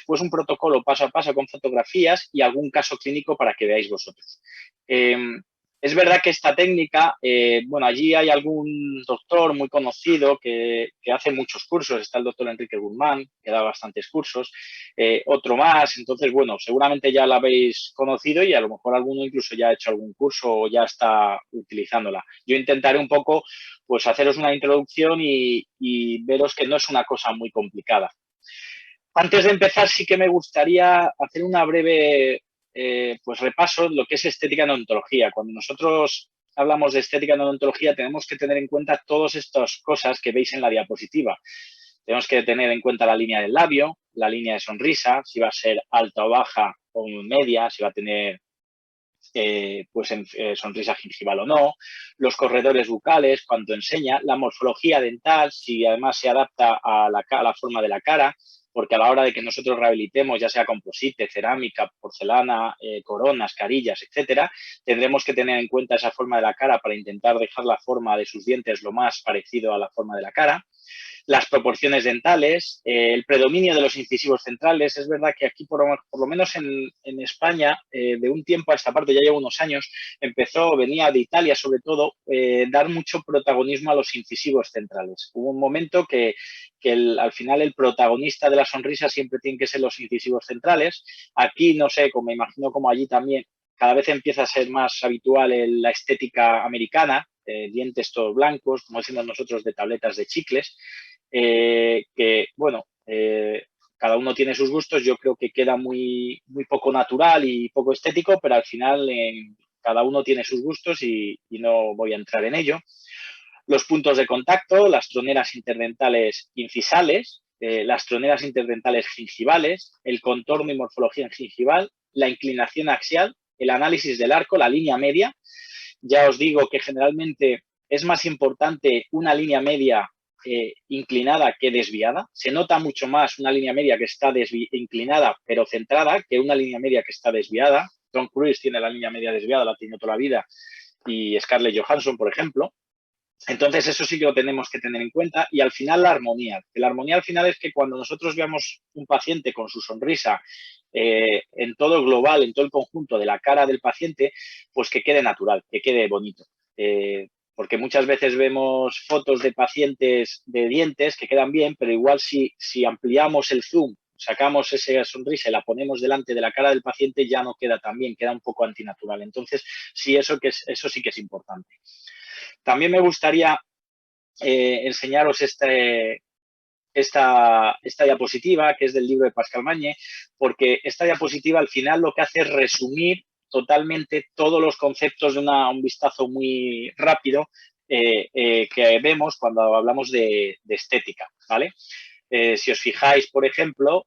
después un protocolo paso a paso con fotografías y algún caso clínico para que veáis vosotros. Es verdad que esta técnica, bueno, allí hay algún doctor muy conocido que hace muchos cursos. Está el doctor Enrique Guzmán, que da bastantes cursos, otro más. Entonces, bueno, seguramente ya la habéis conocido y a lo mejor alguno incluso ya ha hecho algún curso o ya está utilizándola. Yo intentaré un poco, pues, haceros una introducción y veros que no es una cosa muy complicada. Antes de empezar, sí que me gustaría hacer una breve pues repaso de lo que es estética en odontología. Cuando nosotros hablamos de estética en odontología, tenemos que tener en cuenta todas estas cosas que veis en la diapositiva. Tenemos que tener en cuenta la línea del labio, la línea de sonrisa, si va a ser alta o baja o media, si va a tener sonrisa gingival o no, los corredores bucales, cuánto enseña, la morfología dental, si además se adapta a la forma de la cara, porque a la hora de que nosotros rehabilitemos, ya sea composite, cerámica, porcelana, coronas, carillas, etcétera, tendremos que tener en cuenta esa forma de la cara para intentar dejar la forma de sus dientes lo más parecido a la forma de la cara. Las proporciones dentales, el predominio de los incisivos centrales. Es verdad que aquí, por lo menos en España, de un tiempo a esta parte, ya lleva unos años, venía de Italia sobre todo, dar mucho protagonismo a los incisivos centrales. Hubo un momento que al final el protagonista de la sonrisa siempre tiene que ser los incisivos centrales. Aquí, no sé, como me imagino como allí también, cada vez empieza a ser más habitual la estética americana, dientes todos blancos, como decimos nosotros, de tabletas de chicles, que, bueno, cada uno tiene sus gustos. Yo creo que queda muy, muy poco natural y poco estético, pero al final cada uno tiene sus gustos y no voy a entrar en ello. Los puntos de contacto, las troneras interdentales incisales, las troneras interdentales gingivales, el contorno y morfología gingival, la inclinación axial, el análisis del arco, la línea media. Ya os digo que generalmente es más importante una línea media inclinada que desviada. Se nota mucho más una línea media que está inclinada pero centrada que una línea media que está desviada. Tom Cruise tiene la línea media desviada, la tiene toda la vida, y Scarlett Johansson, por ejemplo. Entonces, eso sí que lo tenemos que tener en cuenta. Y al final, la armonía. La armonía al final es que cuando nosotros veamos un paciente con su sonrisa en todo el global, en todo el conjunto de la cara del paciente, pues que quede natural, que quede bonito. Porque muchas veces vemos fotos de pacientes de dientes que quedan bien, pero igual si ampliamos el zoom, sacamos esa sonrisa y la ponemos delante de la cara del paciente, ya no queda tan bien, queda un poco antinatural. Entonces, sí, eso sí que es importante. También me gustaría enseñaros esta diapositiva, que es del libro de Pascal Magne, porque esta diapositiva al final lo que hace es resumir totalmente todos los conceptos de un vistazo muy rápido que vemos cuando hablamos de estética, ¿vale? Si os fijáis, por ejemplo,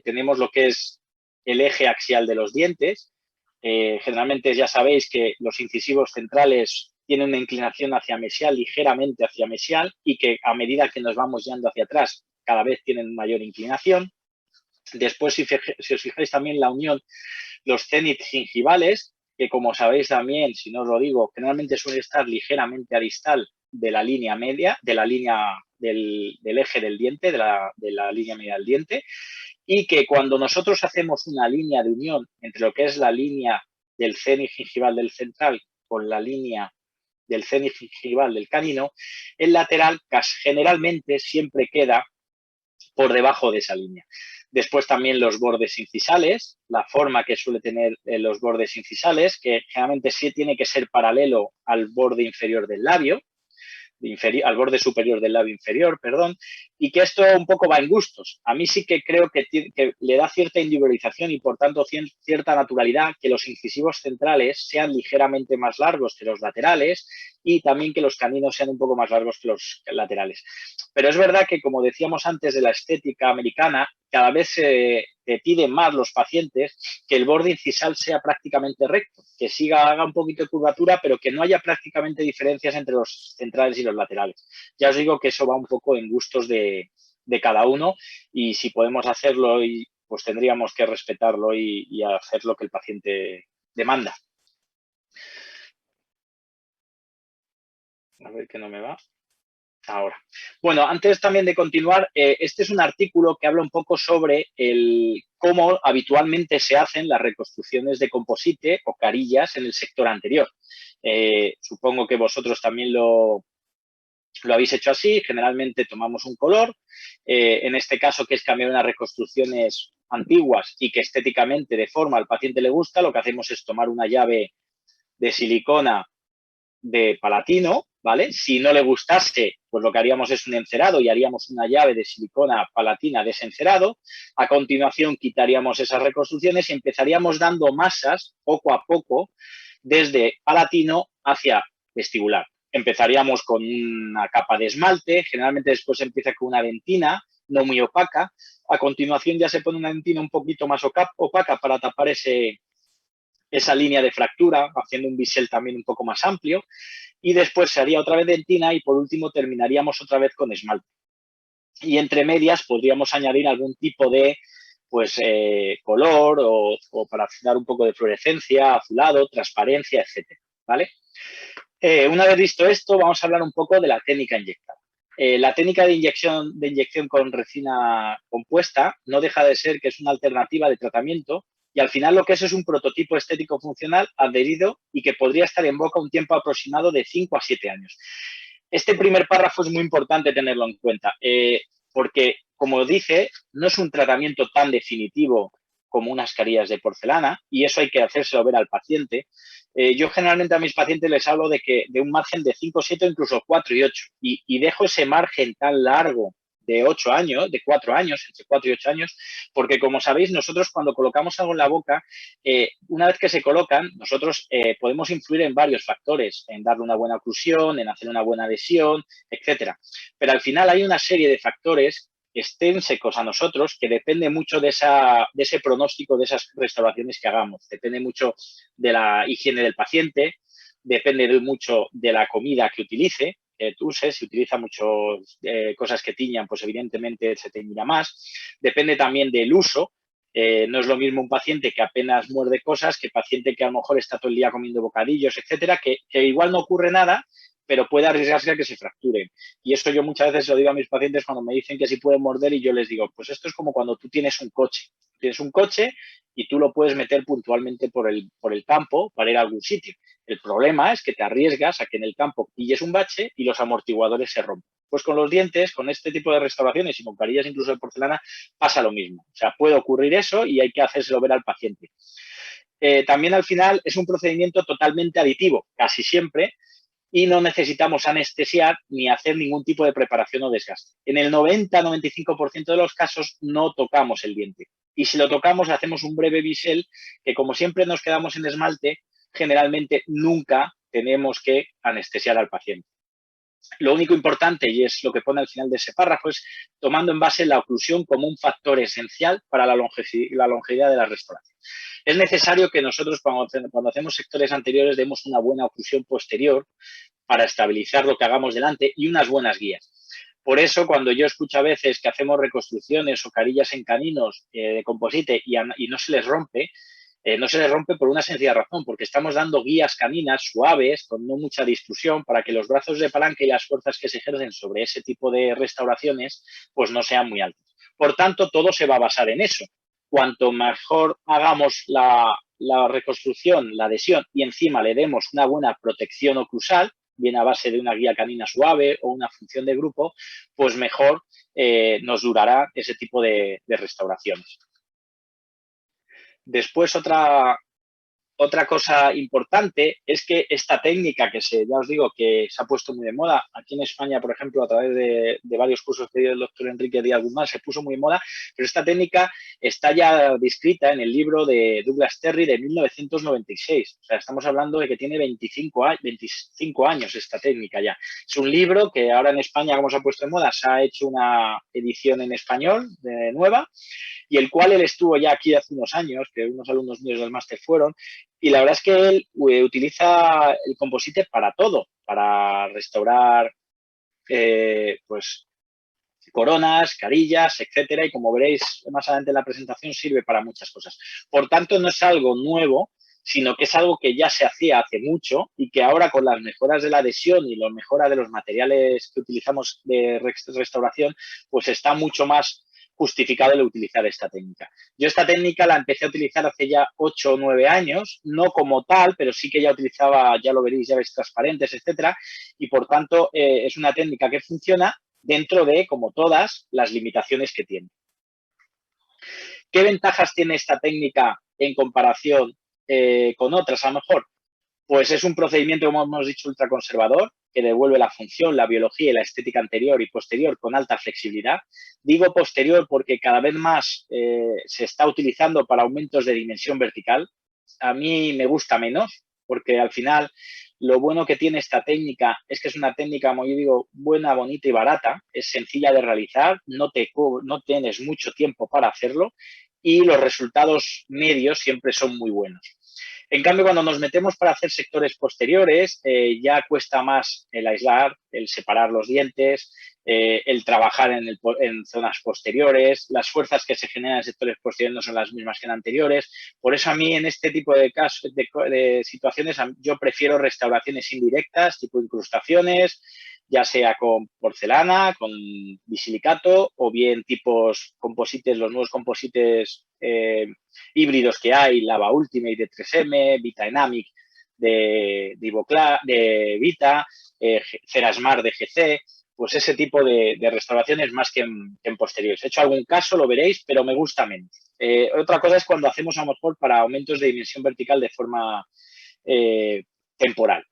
tenemos lo que es el eje axial de los dientes. Generalmente ya sabéis que los incisivos centrales tienen una inclinación hacia mesial, ligeramente hacia mesial, y que a medida que nos vamos yendo hacia atrás, cada vez tienen mayor inclinación. Después, si os fijáis también la unión, los cénit gingivales, que como sabéis también, si no os lo digo, generalmente suele estar ligeramente a distal de la línea media, de la línea del eje del diente, de la línea media del diente, y que cuando nosotros hacemos una línea de unión entre lo que es la línea del cénit gingival del central con la línea del cénit gingival del canino, el lateral generalmente siempre queda por debajo de esa línea. Después también los bordes incisales, la forma que suele tener los bordes incisales, que generalmente sí tiene que ser paralelo al borde inferior del labio, al borde superior del labio inferior, perdón, y que esto un poco va en gustos. A mí sí que creo que le da cierta individualización y, por tanto, cierta naturalidad que los incisivos centrales sean ligeramente más largos que los laterales y también que los caninos sean un poco más largos que los laterales. Pero es verdad que, como decíamos antes de la estética americana, cada vez se piden más los pacientes que el borde incisal sea prácticamente recto, que haga un poquito de curvatura, pero que no haya prácticamente diferencias entre los centrales y los laterales. Ya os digo que eso va un poco en gustos de cada uno, y si podemos hacerlo, pues tendríamos que respetarlo y hacer lo que el paciente demanda. A ver que no me va. Ahora. Bueno, antes también de continuar, este es un artículo que habla un poco sobre cómo habitualmente se hacen las reconstrucciones de composite o carillas en el sector anterior. Supongo que vosotros también lo habéis hecho así. Generalmente tomamos un color, en este caso, que es cambiar unas reconstrucciones antiguas y que estéticamente, de forma, al paciente le gusta, lo que hacemos es tomar una llave de silicona de palatino, ¿vale? Si no le gustase, pues lo que haríamos es un encerado y haríamos una llave de silicona palatina de ese encerado. A continuación quitaríamos esas reconstrucciones y empezaríamos dando masas poco a poco desde palatino hacia vestibular. Empezaríamos con una capa de esmalte, generalmente después empieza con una dentina no muy opaca. A continuación ya se pone una dentina un poquito más opaca para tapar esa línea de fractura, haciendo un bisel también un poco más amplio, y después se haría otra vez dentina y por último terminaríamos otra vez con esmalte. Y entre medias podríamos añadir algún tipo de color o para dar un poco de fluorescencia, azulado, transparencia, etcétera, ¿vale? Una vez visto esto, vamos a hablar un poco de la técnica inyectada. La técnica de inyección con resina compuesta no deja de ser que es una alternativa de tratamiento y al final lo que es un prototipo estético funcional adherido y que podría estar en boca un tiempo aproximado de 5 a 7 años. Este primer párrafo es muy importante tenerlo en cuenta porque, como dice, no es un tratamiento tan definitivo como unas carillas de porcelana y eso hay que hacérselo ver al paciente. Yo generalmente a mis pacientes les hablo de un margen de 5, 7, incluso 4 y 8 y dejo ese margen tan largo de 8 años, de 4 años, entre 4 y 8 años, porque como sabéis, nosotros cuando colocamos algo en la boca, una vez que se colocan, nosotros podemos influir en varios factores, en darle una buena oclusión, en hacer una buena adhesión, etcétera. Pero al final hay una serie de factores extrínsecos a nosotros que depende mucho de ese pronóstico, de esas restauraciones que hagamos. Depende mucho de la higiene del paciente, depende mucho de la comida que utilice, si utiliza muchas cosas que tiñan, pues evidentemente se teñirá más. Depende también del uso. No es lo mismo un paciente que apenas muerde cosas que paciente que a lo mejor está todo el día comiendo bocadillos, etcétera, que igual no ocurre nada, pero puede arriesgarse a que se fracturen. Y eso yo muchas veces lo digo a mis pacientes cuando me dicen que sí pueden morder y yo les digo, pues esto es como cuando tú tienes un coche. Tienes un coche y tú lo puedes meter puntualmente por el campo para ir a algún sitio. El problema es que te arriesgas a que en el campo pilles un bache y los amortiguadores se rompen. Pues con los dientes, con este tipo de restauraciones y con carillas incluso de porcelana, pasa lo mismo. O sea, puede ocurrir eso y hay que hacérselo ver al paciente. También al final es un procedimiento totalmente aditivo, casi siempre, y no necesitamos anestesiar ni hacer ningún tipo de preparación o desgaste. En el 90-95% de los casos no tocamos el diente. Y si lo tocamos, hacemos un breve bisel que, como siempre nos quedamos en esmalte, generalmente nunca tenemos que anestesiar al paciente. Lo único importante, y es lo que pone al final de ese párrafo, es tomando en base la oclusión como un factor esencial para la longevidad de la restauración. Es necesario que nosotros, cuando hacemos sectores anteriores, demos una buena oclusión posterior para estabilizar lo que hagamos delante y unas buenas guías. Por eso, cuando yo escucho a veces que hacemos reconstrucciones o carillas en caninos de composite y no se les rompe, no se les rompe por una sencilla razón, porque estamos dando guías caninas suaves, con no mucha difusión, para que los brazos de palanca y las fuerzas que se ejercen sobre ese tipo de restauraciones, pues no sean muy altas. Por tanto, todo se va a basar en eso. Cuanto mejor hagamos la reconstrucción, la adhesión, y encima le demos una buena protección oclusal, bien a base de una guía canina suave o una función de grupo, pues mejor nos durará ese tipo de restauraciones. Después, otra cosa importante es que esta técnica ya os digo, que se ha puesto muy de moda, aquí en España, por ejemplo, a través de varios cursos que dio el doctor Enrique Díaz Guzmán, se puso muy de moda, pero esta técnica está ya descrita en el libro de Douglas Terry de 1996. O sea, estamos hablando de que tiene 25 años esta técnica ya. Es un libro que ahora en España, como se ha puesto de moda, se ha hecho una edición en español nueva, y el cual él estuvo ya aquí hace unos años, que unos alumnos míos del máster fueron, y la verdad es que él utiliza el composite para todo, para restaurar coronas, carillas, etcétera, y como veréis más adelante en la presentación sirve para muchas cosas. Por tanto, no es algo nuevo, sino que es algo que ya se hacía hace mucho y que ahora con las mejoras de la adhesión y la mejora de los materiales que utilizamos de restauración, pues está mucho más justificado el utilizar esta técnica. Yo esta técnica la empecé a utilizar hace ya 8 o 9 años, no como tal, pero sí que ya utilizaba, ya lo veréis, llaves transparentes, etcétera, y por tanto es una técnica que funciona dentro de, como todas, las limitaciones que tiene. ¿Qué ventajas tiene esta técnica en comparación con otras, a lo mejor? Pues es un procedimiento, como hemos dicho, ultraconservador, que devuelve la función, la biología y la estética anterior y posterior con alta flexibilidad. Digo posterior porque cada vez más se está utilizando para aumentos de dimensión vertical. A mí me gusta menos, porque al final lo bueno que tiene esta técnica es que es una técnica, como yo digo, buena, bonita y barata. Es sencilla de realizar, no tienes mucho tiempo para hacerlo y los resultados medios siempre son muy buenos. En cambio, cuando nos metemos para hacer sectores posteriores, ya cuesta más el aislar, el separar los dientes, el trabajar en zonas posteriores, las fuerzas que se generan en sectores posteriores no son las mismas que en anteriores. Por eso a mí en este tipo de casos, de situaciones, yo prefiero restauraciones indirectas, tipo incrustaciones, ya sea con porcelana, con bisilicato o bien tipos composites, los nuevos composites híbridos que hay, Lava Ultimate de 3M, Vitadynamic de Vita, Cerasmar de GC, pues ese tipo de restauraciones más que en posteriores. He hecho algún caso, lo veréis, pero me gusta menos. Otra cosa es cuando hacemos a lo mejor para aumentos de dimensión vertical de forma temporal.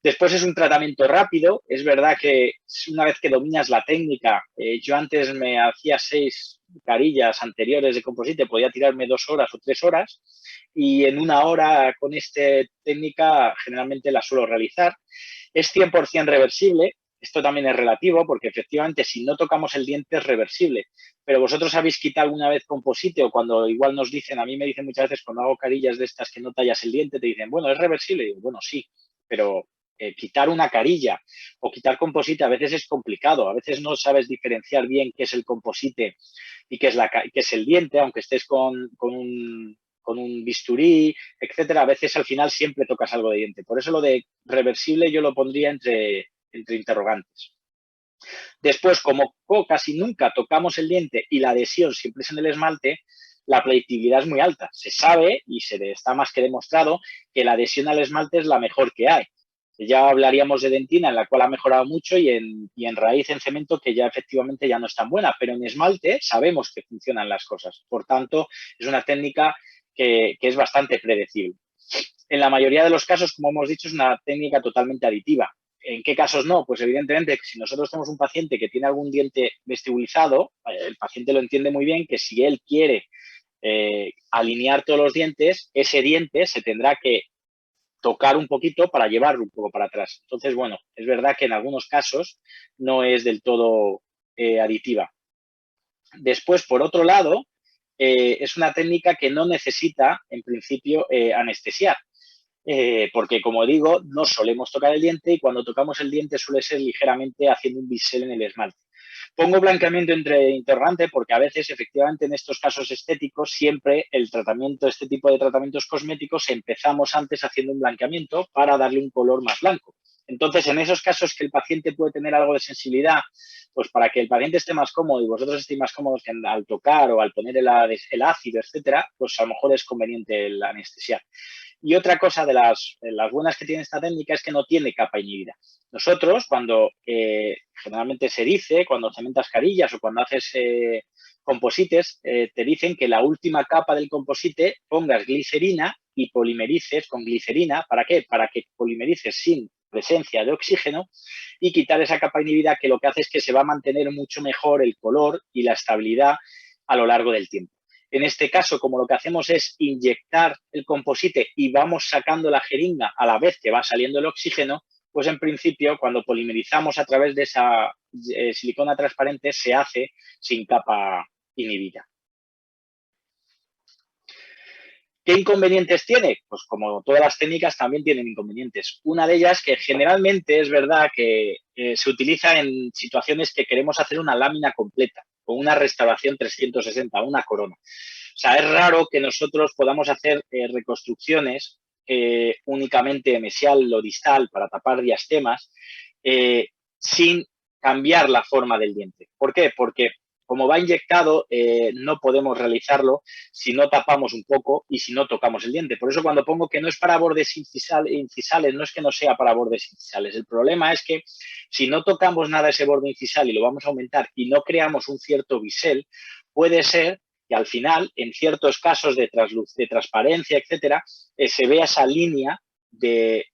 Después es un tratamiento rápido. Es verdad que una vez que dominas la técnica, yo antes me hacía 6 carillas anteriores de composite, podía tirarme 2 horas o 3 horas y en 1 hora con esta técnica generalmente la suelo realizar. Es 100% reversible. Esto también es relativo porque efectivamente si no tocamos el diente es reversible. Pero vosotros habéis quitado alguna vez composite o cuando igual nos dicen, a mí me dicen muchas veces cuando hago carillas de estas que no tallas el diente, te dicen, bueno, ¿es reversible? Y digo, bueno, sí, pero quitar una carilla o quitar composite a veces es complicado. A veces no sabes diferenciar bien qué es el composite y qué es el diente, aunque estés con un bisturí, etcétera. A veces al final siempre tocas algo de diente. Por eso lo de reversible yo lo pondría entre interrogantes. Después, como casi nunca tocamos el diente y la adhesión siempre es en el esmalte, la predictibilidad es muy alta. Se sabe y está más que demostrado que la adhesión al esmalte es la mejor que hay. Ya hablaríamos de dentina, en la cual ha mejorado mucho, y en raíz, en cemento, que ya efectivamente ya no es tan buena, pero en esmalte sabemos que funcionan las cosas. Por tanto, es una técnica que es bastante predecible. En la mayoría de los casos, como hemos dicho, es una técnica totalmente aditiva. ¿En qué casos no? Pues evidentemente, si nosotros tenemos un paciente que tiene algún diente vestibulizado, el paciente lo entiende muy bien que si él quiere alinear todos los dientes, ese diente se tendrá que tocar un poquito para llevarlo un poco para atrás. Entonces, bueno, es verdad que en algunos casos no es del todo aditiva. Después, por otro lado, es una técnica que no necesita, en principio, anestesiar. Porque, como digo, no solemos tocar el diente y cuando tocamos el diente suele ser ligeramente haciendo un bisel en el esmalte. Pongo blanqueamiento entre interrogante porque a veces, efectivamente, en estos casos estéticos, siempre el tratamiento, este tipo de tratamientos cosméticos, empezamos antes haciendo un blanqueamiento para darle un color más blanco. Entonces, en esos casos que el paciente puede tener algo de sensibilidad, pues para que el paciente esté más cómodo y vosotros estéis más cómodos al tocar o al poner el ácido, etcétera, pues a lo mejor es conveniente el anestesiar. Y otra cosa de las buenas que tiene esta técnica es que no tiene capa inhibida. Nosotros, cuando generalmente se dice, cuando cementas carillas o cuando haces composites, te dicen que la última capa del composite pongas glicerina y polimerices con glicerina. ¿Para qué? Para que polimerices sin presencia de oxígeno y quitar esa capa inhibida, que lo que hace es que se va a mantener mucho mejor el color y la estabilidad a lo largo del tiempo. En este caso, como lo que hacemos es inyectar el composite y vamos sacando la jeringa a la vez que va saliendo el oxígeno, pues en principio cuando polimerizamos a través de esa silicona transparente se hace sin capa inhibida. ¿Qué inconvenientes tiene? Pues como todas las técnicas también tienen inconvenientes. Una de ellas que generalmente es verdad que se utiliza en situaciones que queremos hacer una lámina completa o una restauración 360, una corona. O sea, es raro que nosotros podamos hacer reconstrucciones únicamente mesial o distal para tapar diastemas sin cambiar la forma del diente. ¿Por qué? Porque como va inyectado, no podemos realizarlo si no tapamos un poco y si no tocamos el diente. Por eso cuando pongo que no es para bordes incisales, no es que no sea para bordes incisales. El problema es que si no tocamos nada ese borde incisal y lo vamos a aumentar y no creamos un cierto bisel, puede ser que al final, en ciertos casos de transparencia, etcétera, se vea esa línea de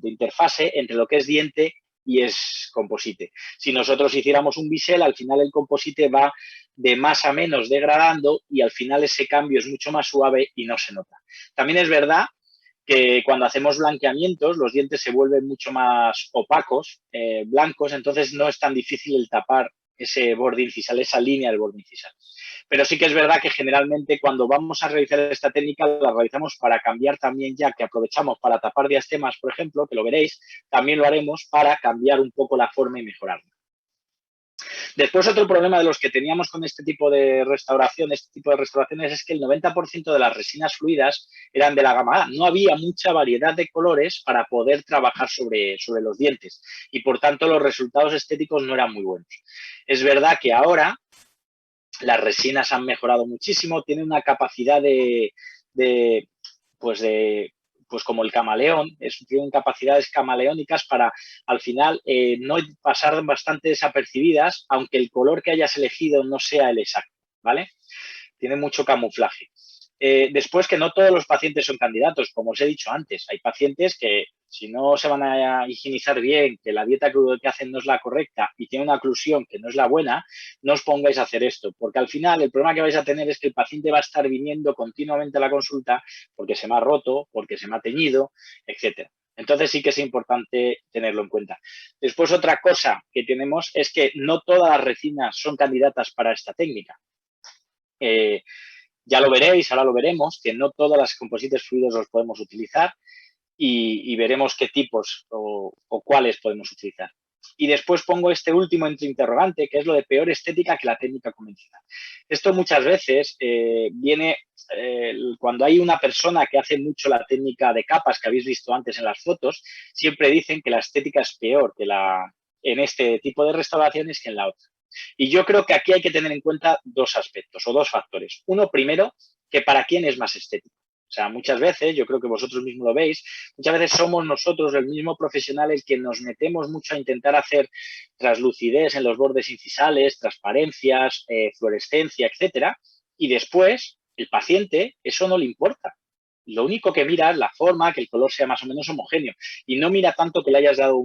interfase entre lo que es diente y es composite. Si nosotros hiciéramos un bisel, al final el composite va de más a menos degradando y al final ese cambio es mucho más suave y no se nota. También es verdad que cuando hacemos blanqueamientos los dientes se vuelven mucho más opacos, blancos, entonces no es tan difícil el tapar ese borde incisal, esa línea del borde incisal. Pero sí que es verdad que generalmente cuando vamos a realizar esta técnica la realizamos para cambiar también, ya que aprovechamos para tapar diastemas, por ejemplo, que lo veréis, también lo haremos para cambiar un poco la forma y mejorarla. Después, otro problema de los que teníamos con este tipo de restauraciones es que el 90% de las resinas fluidas eran de la gama A. No había mucha variedad de colores para poder trabajar sobre los dientes y, por tanto, los resultados estéticos no eran muy buenos. Es verdad que ahora las resinas han mejorado muchísimo, tienen una capacidad pues como el camaleón, tienen capacidades camaleónicas para al final no pasar bastante desapercibidas, aunque el color que hayas elegido no sea el exacto, ¿vale? Tiene mucho camuflaje. Después, que no todos los pacientes son candidatos, como os he dicho antes. Hay pacientes que, si no se van a higienizar bien, que la dieta que hacen no es la correcta y tiene una oclusión que no es la buena, no os pongáis a hacer esto, porque al final el problema que vais a tener es que el paciente va a estar viniendo continuamente a la consulta porque se me ha roto, porque se me ha teñido, etcétera. Entonces sí que es importante tenerlo en cuenta. Después, otra cosa que tenemos es que no todas las resinas son candidatas para esta técnica. Ya lo veréis, ahora lo veremos, que no todas las composites fluidos los podemos utilizar y veremos qué tipos o cuáles podemos utilizar. Y después pongo este último entre interrogante, que es lo de peor estética que la técnica convencional. Esto muchas veces viene cuando hay una persona que hace mucho la técnica de capas que habéis visto antes en las fotos, siempre dicen que la estética es peor en este tipo de restauraciones que en la otra. Y yo creo que aquí hay que tener en cuenta dos aspectos o dos factores. Uno, primero, que para quién es más estético. O sea, muchas veces, yo creo que vosotros mismos lo veis, muchas veces somos nosotros, el mismo profesional, el que nos metemos mucho a intentar hacer translucidez en los bordes incisales, transparencias, fluorescencia, etcétera, y después el paciente eso no le importa. Lo único que mira es la forma, que el color sea más o menos homogéneo y no mira tanto que le hayas dado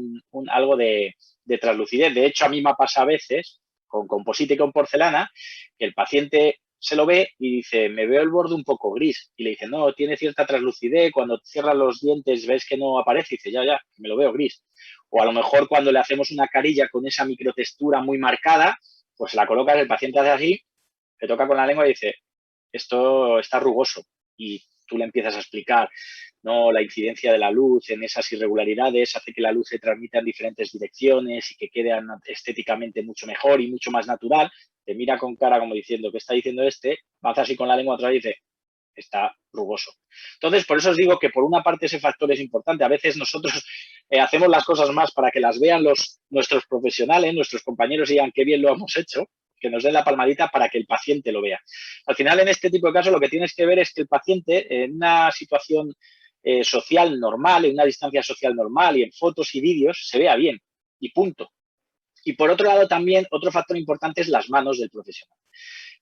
algo de translucidez. De hecho, a mí me pasa a veces con composite y con porcelana que el paciente se lo ve y dice, me veo el borde un poco gris. Y le dice, no, tiene cierta translucidez, cuando cierras los dientes ves que no aparece. Y dice, ya, me lo veo gris. O a lo mejor cuando le hacemos una carilla con esa microtextura muy marcada, pues la colocas, el paciente hace así, le toca con la lengua y dice, esto está rugoso. Y tú le empiezas a explicar, no, la incidencia de la luz en esas irregularidades hace que la luz se transmita en diferentes direcciones y que quede estéticamente mucho mejor y mucho más natural. Te mira con cara como diciendo, ¿qué está diciendo este? Hace así con la lengua atrás y dice, está rugoso. Entonces, por eso os digo que por una parte ese factor es importante. A veces nosotros hacemos las cosas más para que las vean nuestros profesionales, nuestros compañeros y digan qué bien lo hemos hecho, que nos den la palmadita para que el paciente lo vea. Al final, en este tipo de casos, lo que tienes que ver es que el paciente, en una situación social normal, en una distancia social normal y en fotos y vídeos, se vea bien y punto. Y por otro lado, también otro factor importante es las manos del profesional.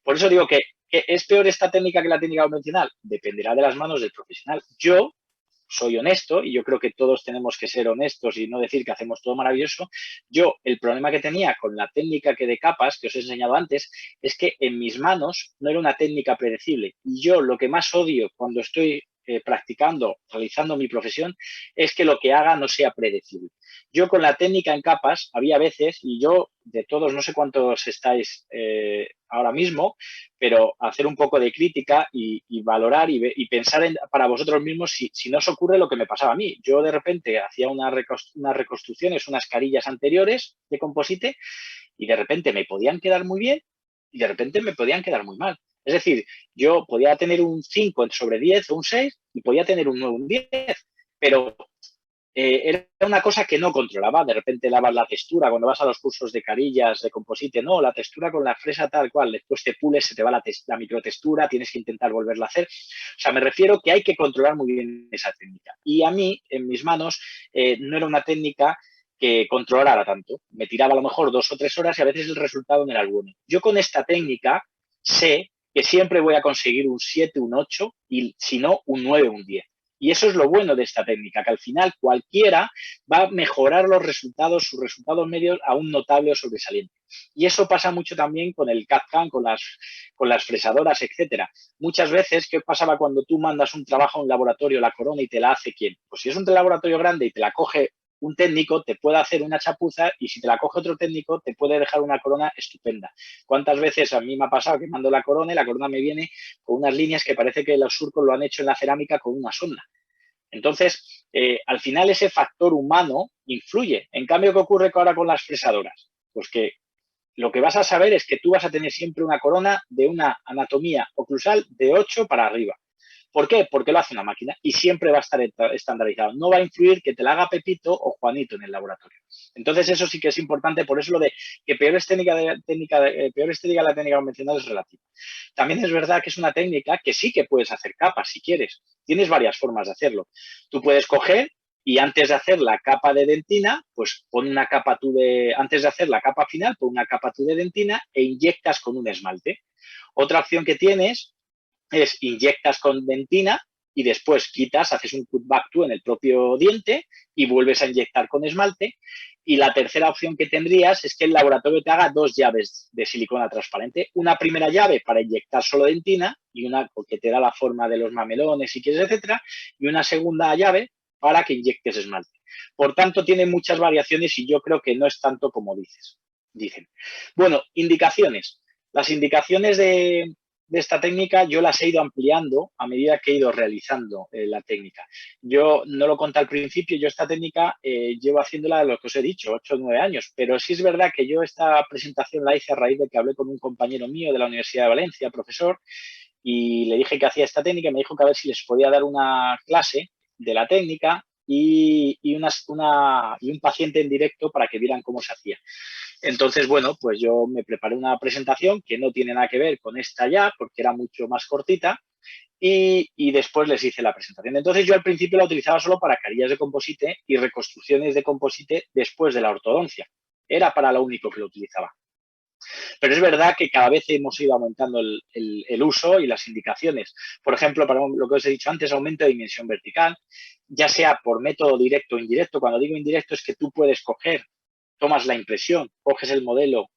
Por eso digo que ¿es peor esta técnica que la técnica convencional? Dependerá de las manos del profesional. Yo soy honesto y yo creo que todos tenemos que ser honestos y no decir que hacemos todo maravilloso. Yo, el problema que tenía con la técnica de capas que os he enseñado antes es que en mis manos no era una técnica predecible. Y yo lo que más odio cuando estoy practicando, realizando mi profesión, es que lo que haga no sea predecible. Yo con la técnica en capas había veces, y yo de todos, no sé cuántos estáis ahora mismo, pero hacer un poco de crítica y valorar y pensar para vosotros mismos si no os ocurre lo que me pasaba a mí. Yo de repente hacía unas reconstrucciones, unas carillas anteriores de composite y de repente me podían quedar muy bien y de repente me podían quedar muy mal. Es decir, yo podía tener un 5 sobre 10 o un 6 y podía tener un 9, un 10, pero era una cosa que no controlaba. De repente lavas la textura, cuando vas a los cursos de carillas, de composite, no, la textura con la fresa tal cual, después te pules, se te va la microtextura, tienes que intentar volverla a hacer. O sea, me refiero que hay que controlar muy bien esa técnica. Y a mí, en mis manos, no era una técnica que controlara tanto. Me tiraba a lo mejor 2 o 3 horas y a veces el resultado no era el bueno. Yo con esta técnica sé que siempre voy a conseguir un 7, un 8 y si no, un 9, un 10. Y eso es lo bueno de esta técnica, que al final cualquiera va a mejorar los resultados, sus resultados medios a un notable o sobresaliente. Y eso pasa mucho también con el CAD/CAM, con las fresadoras, etcétera. Muchas veces, ¿qué pasaba cuando tú mandas un trabajo a un laboratorio, la corona, y te la hace quién? Pues si es un laboratorio grande y te la coge un técnico, te puede hacer una chapuza y si te la coge otro técnico, te puede dejar una corona estupenda. ¿Cuántas veces a mí me ha pasado que mando la corona y la corona me viene con unas líneas que parece que los surcos lo han hecho en la cerámica con una sonda? Entonces, al final ese factor humano influye. En cambio, ¿qué ocurre ahora con las fresadoras? Pues que lo que vas a saber es que tú vas a tener siempre una corona de una anatomía oclusal de 8 para arriba. ¿Por qué? Porque lo hace una máquina y siempre va a estar estandarizado. No va a influir que te la haga Pepito o Juanito en el laboratorio. Entonces, eso sí que es importante. Por eso lo de que peor es peor estética la técnica convencional es relativa. También es verdad que es una técnica que sí que puedes hacer capas si quieres. Tienes varias formas de hacerlo. Tú puedes coger y antes de hacer la capa de dentina, pues pon una capa antes de hacer la capa final, pon una capa tú de dentina e inyectas con un esmalte. Otra opción que tienes es inyectas con dentina y después quitas, haces un cutback tú en el propio diente y vuelves a inyectar con esmalte. Y la tercera opción que tendrías es que el laboratorio te haga 2 llaves de silicona transparente. Una primera llave para inyectar solo dentina y una que te da la forma de los mamelones, si quieres, etcétera, y una segunda llave para que inyectes esmalte. Por tanto, tiene muchas variaciones y yo creo que no es tanto como dicen. Bueno, indicaciones. Las indicaciones de esta técnica yo las he ido ampliando a medida que he ido realizando la técnica. Yo no lo conté al principio, yo esta técnica llevo haciéndola lo que os he dicho, 8 o 9 años, pero sí es verdad que yo esta presentación la hice a raíz de que hablé con un compañero mío de la Universidad de Valencia, profesor, y le dije que hacía esta técnica y me dijo que a ver si les podía dar una clase de la técnica y un paciente en directo para que vieran cómo se hacía. Entonces, bueno, pues yo me preparé una presentación que no tiene nada que ver con esta ya, porque era mucho más cortita, y después les hice la presentación. Entonces, yo al principio la utilizaba solo para carillas de composite y reconstrucciones de composite después de la ortodoncia. Era para lo único que lo utilizaba. Pero es verdad que cada vez hemos ido aumentando el uso y las indicaciones. Por ejemplo, para lo que os he dicho antes, aumento de dimensión vertical, ya sea por método directo o indirecto. Cuando digo indirecto es que tú puedes coger, tomas la impresión, coges el modelo,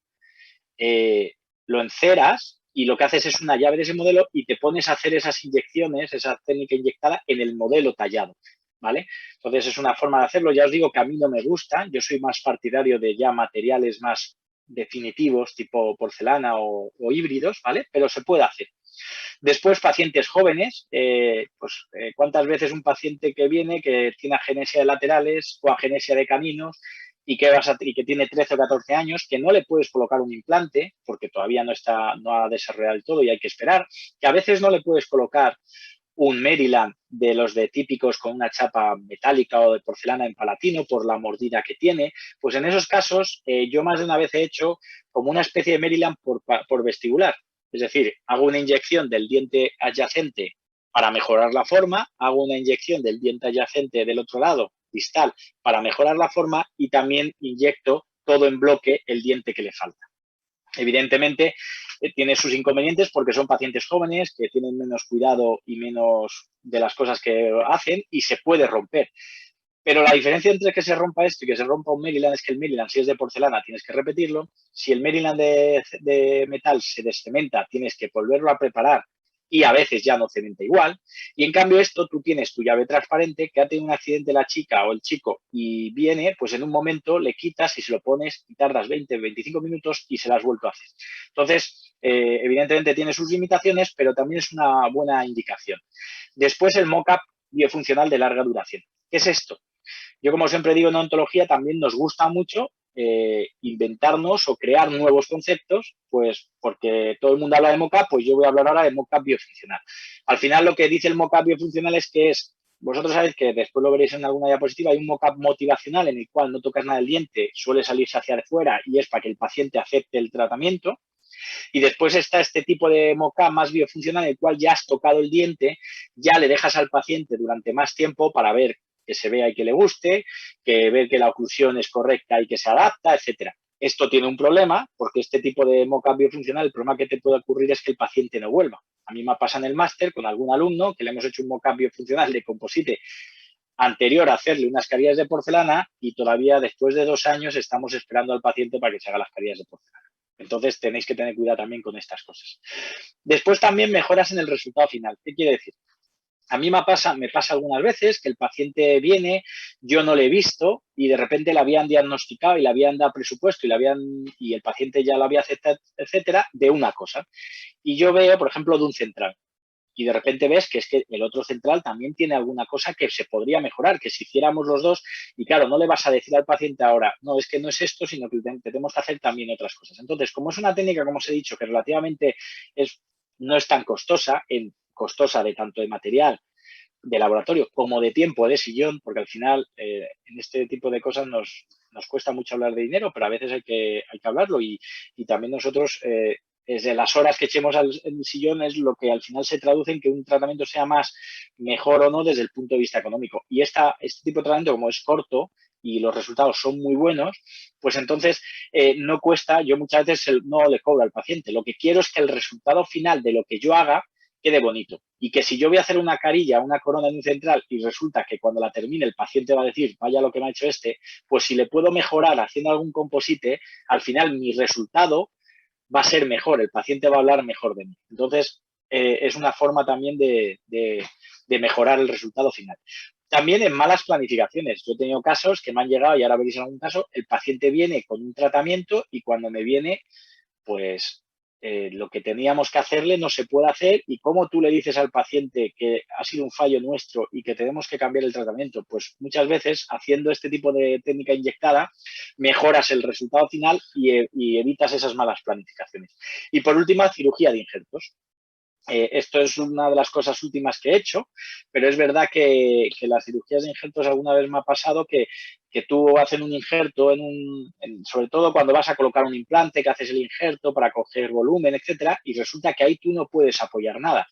lo enceras y lo que haces es una llave de ese modelo y te pones a hacer esas inyecciones, esa técnica inyectada en el modelo tallado, ¿vale? Entonces es una forma de hacerlo. Ya os digo que a mí no me gusta, yo soy más partidario de ya materiales más definitivos, tipo porcelana o híbridos, ¿vale? Pero se puede hacer. Después, pacientes jóvenes, ¿cuántas veces un paciente que viene que tiene agenesia de laterales o agenesia de caninos y que tiene 13 o 14 años, que no le puedes colocar un implante porque todavía no ha desarrollado del todo y hay que esperar, que a veces no le puedes colocar un Maryland de los de típicos con una chapa metálica o de porcelana en palatino por la mordida que tiene, pues en esos casos yo más de una vez he hecho como una especie de Maryland por vestibular. Es decir, hago una inyección del diente adyacente para mejorar la forma, hago una inyección del diente adyacente del otro lado, distal, para mejorar la forma y también inyecto todo en bloque el diente que le falta. Evidentemente, tiene sus inconvenientes porque son pacientes jóvenes que tienen menos cuidado y menos de las cosas que hacen y se puede romper. Pero la diferencia entre que se rompa esto y que se rompa un Maryland es que el Maryland, si es de porcelana, tienes que repetirlo. Si el Maryland de metal se descementa, tienes que volverlo a preparar y a veces ya no cementa igual. Y en cambio esto, tú tienes tu llave transparente, que ha tenido un accidente la chica o el chico y viene, pues en un momento le quitas y se lo pones y tardas 20, 25 minutos y se lo has vuelto a hacer. Entonces, evidentemente tiene sus limitaciones, pero también es una buena indicación. Después el mock-up biofuncional de larga duración. ¿Qué es esto? Yo, como siempre digo, en odontología también nos gusta mucho inventarnos o crear nuevos conceptos, pues porque todo el mundo habla de mock-up, pues yo voy a hablar ahora de mock-up biofuncional. Al final lo que dice el mock-up biofuncional es que es vosotros sabéis que después lo veréis en alguna diapositiva, hay un mock-up motivacional en el cual no tocas nada del diente, suele salirse hacia afuera y es para que el paciente acepte el tratamiento. Y después está este tipo de mock-up más biofuncional en el cual ya has tocado el diente, ya le dejas al paciente durante más tiempo para ver que se vea y que le guste, que ver que la oclusión es correcta y que se adapta, etcétera. Esto tiene un problema, porque este tipo de mock-up biofuncional, el problema que te puede ocurrir es que el paciente no vuelva. A mí me pasa en el máster con algún alumno que le hemos hecho un mock-up biofuncional de composite anterior a hacerle unas carillas de porcelana y todavía después de 2 años estamos esperando al paciente para que se haga las carillas de porcelana. Entonces tenéis que tener cuidado también con estas cosas. Después también mejoras en el resultado final. ¿Qué quiere decir? A mí me pasa algunas veces que el paciente viene, yo no le he visto y de repente le habían diagnosticado y le habían dado presupuesto y el paciente ya lo había aceptado, etcétera, de una cosa. Y yo veo, por ejemplo, de un central. Y de repente ves que es que el otro central también tiene alguna cosa que se podría mejorar, que si hiciéramos los dos, y claro, no le vas a decir al paciente ahora, no, es que no es esto, sino que tenemos que hacer también otras cosas. Entonces, como es una técnica, como os he dicho, que relativamente no es tan costosa de tanto de material, de laboratorio, como de tiempo, de sillón, porque al final en este tipo de cosas nos cuesta mucho hablar de dinero, pero a veces hay que hablarlo y también nosotros desde las horas que echemos en el sillón es lo que al final se traduce en que un tratamiento sea mejor o no desde el punto de vista económico. Y este tipo de tratamiento, como es corto y los resultados son muy buenos, pues entonces no cuesta, yo muchas veces no le cobro al paciente. Lo que quiero es que el resultado final de lo que yo haga quede bonito. Y que si yo voy a hacer una carilla, una corona en un central y resulta que cuando la termine el paciente va a decir, vaya lo que me ha hecho pues si le puedo mejorar haciendo algún composite, al final mi resultado va a ser mejor, el paciente va a hablar mejor de mí. Entonces, es una forma también de mejorar el resultado final. También en malas planificaciones. Yo he tenido casos que me han llegado, y ahora veréis en algún caso, el paciente viene con un tratamiento y cuando me viene, pues lo que teníamos que hacerle no se puede hacer y cómo tú le dices al paciente que ha sido un fallo nuestro y que tenemos que cambiar el tratamiento, pues muchas veces haciendo este tipo de técnica inyectada mejoras el resultado final y evitas esas malas planificaciones. Y por último, cirugía de injertos. Esto es una de las cosas últimas que he hecho, pero es verdad que las cirugías de injertos alguna vez me ha pasado que tú haces un injerto, sobre todo cuando vas a colocar un implante, que haces el injerto para coger volumen, etcétera, y resulta que ahí tú no puedes apoyar nada.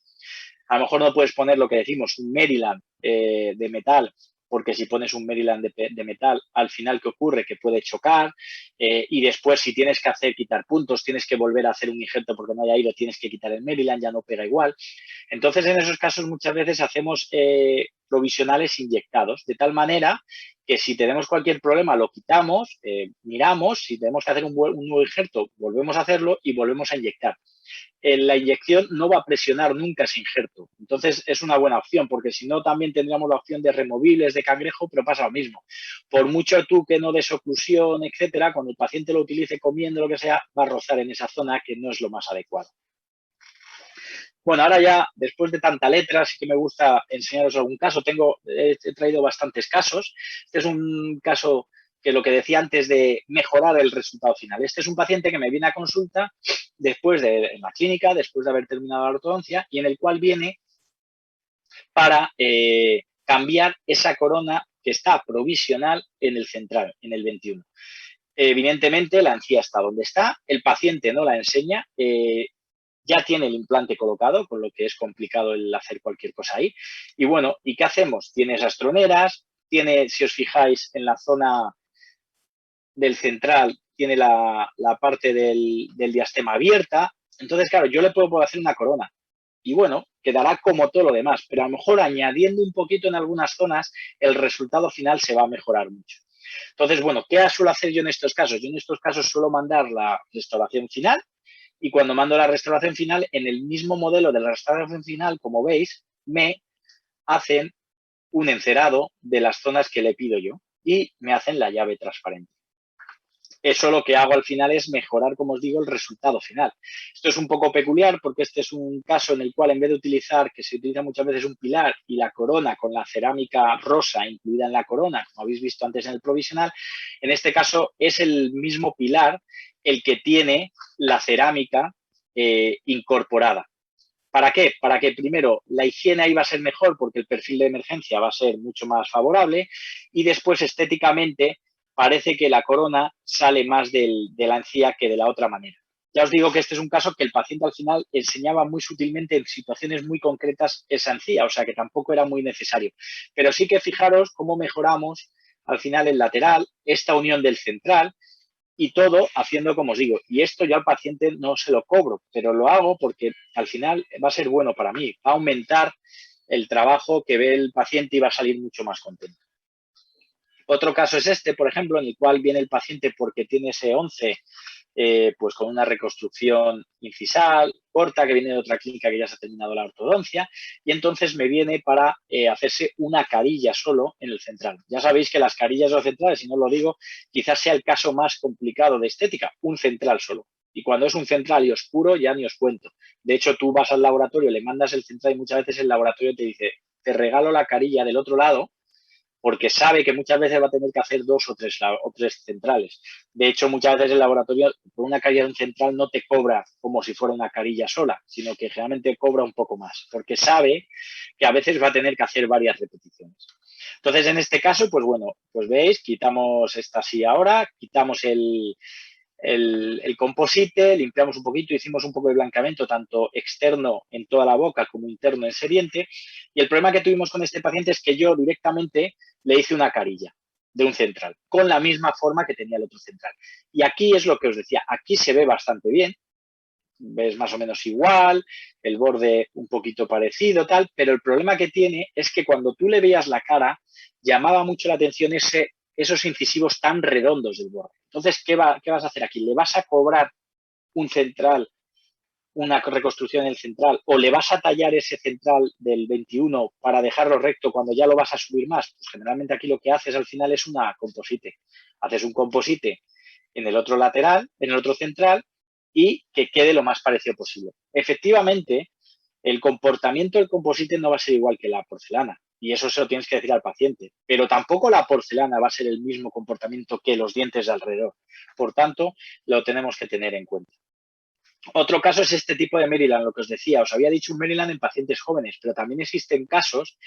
A lo mejor no puedes poner lo que decimos, un Maryland de metal, porque si pones un Maryland de metal, al final, ¿qué ocurre? Que puede chocar y después si tienes que quitar puntos, tienes que volver a hacer un injerto porque no haya ido, tienes que quitar el Maryland, ya no pega igual. Entonces, en esos casos muchas veces hacemos provisionales inyectados, de tal manera que si tenemos cualquier problema lo quitamos, miramos, si tenemos que hacer un nuevo injerto, volvemos a hacerlo y volvemos a inyectar. La inyección no va a presionar nunca ese injerto. Entonces, es una buena opción, porque si no, también tendríamos la opción de removibles, de cangrejo, pero pasa lo mismo. Por mucho tú que no des oclusión, etcétera, cuando el paciente lo utilice comiendo, lo que sea, va a rozar en esa zona que no es lo más adecuado. Bueno, ahora ya, después de tanta letra, sí que me gusta enseñaros algún caso. He traído bastantes casos. Este es un caso que lo que decía antes de mejorar el resultado final. Este es un paciente que me viene a consulta en la clínica, después de haber terminado la ortodoncia, y en el cual viene para cambiar esa corona que está provisional en el central, en el 21. Evidentemente, la encía está donde está, el paciente no la enseña, ya tiene el implante colocado, con lo que es complicado el hacer cualquier cosa ahí. Y bueno, ¿y qué hacemos? Tiene esas troneras, si os fijáis, en la zona del central, tiene la parte del diastema abierta. Entonces, claro, yo le puedo hacer una corona. Y bueno, quedará como todo lo demás, pero a lo mejor añadiendo un poquito en algunas zonas, el resultado final se va a mejorar mucho. Entonces, bueno, ¿qué suelo hacer yo en estos casos? Yo en estos casos suelo mandar la restauración final, y cuando mando la restauración final, en el mismo modelo de la restauración final, como veis, me hacen un encerado de las zonas que le pido yo y me hacen la llave transparente. Eso lo que hago al final es mejorar, como os digo, el resultado final. Esto es un poco peculiar porque este es un caso en el cual en vez de utilizar, que se utiliza muchas veces un pilar y la corona con la cerámica rosa incluida en la corona, como habéis visto antes en el provisional, en este caso es el mismo pilar el que tiene la cerámica incorporada ¿Para qué? Para que primero la higiene ahí va a ser mejor porque el perfil de emergencia va a ser mucho más favorable y después estéticamente parece que la corona sale más de la encía que de la otra manera. Ya os digo que este es un caso que el paciente al final enseñaba muy sutilmente en situaciones muy concretas esa encía, o sea que tampoco era muy necesario. Pero sí que fijaros cómo mejoramos al final el lateral, esta unión del central, y todo haciendo como os digo. Y esto yo al paciente no se lo cobro, pero lo hago porque al final va a ser bueno para mí, va a aumentar el trabajo que ve el paciente y va a salir mucho más contento. Otro caso es este, por ejemplo, en el cual viene el paciente porque tiene ese 11, pues con una reconstrucción incisal corta, que viene de otra clínica que ya se ha terminado la ortodoncia, y entonces me viene para hacerse una carilla solo en el central. Ya sabéis que las carillas o centrales, si no lo digo, quizás sea el caso más complicado de estética, un central solo. Y cuando es un central y oscuro, ya ni os cuento. De hecho, tú vas al laboratorio, le mandas el central y muchas veces el laboratorio te dice, te regalo la carilla del otro lado, porque sabe que muchas veces va a tener que hacer dos o tres centrales. De hecho, muchas veces el laboratorio, por una carilla de un central, no te cobra como si fuera una carilla sola, sino que generalmente cobra un poco más, porque sabe que a veces va a tener que hacer varias repeticiones. Entonces, en este caso, pues bueno, pues veis, quitamos esta así ahora, quitamos el composite, limpiamos un poquito, hicimos un poco de blanqueamiento tanto externo en toda la boca como interno en ese diente. Y el problema que tuvimos con este paciente es que yo directamente le hice una carilla de un central, con la misma forma que tenía el otro central. Y aquí es lo que os decía, aquí se ve bastante bien, ves más o menos igual, el borde un poquito parecido, tal, pero el problema que tiene es que cuando tú le veías la cara, llamaba mucho la atención esos incisivos tan redondos del borde. Entonces, ¿qué vas a hacer aquí? ¿Le vas a cobrar un central, una reconstrucción en el central, o le vas a tallar ese central del 21 para dejarlo recto cuando ya lo vas a subir más? Pues generalmente aquí lo que haces al final es una composite. Haces un composite en el otro lateral, en el otro central, y que quede lo más parecido posible. Efectivamente, el comportamiento del composite no va a ser igual que la porcelana, y eso se lo tienes que decir al paciente, pero tampoco la porcelana va a ser el mismo comportamiento que los dientes de alrededor. Por tanto, lo tenemos que tener en cuenta. Otro caso es este tipo de Maryland, lo que os decía. Os había dicho un Maryland en pacientes jóvenes, pero también existen casos,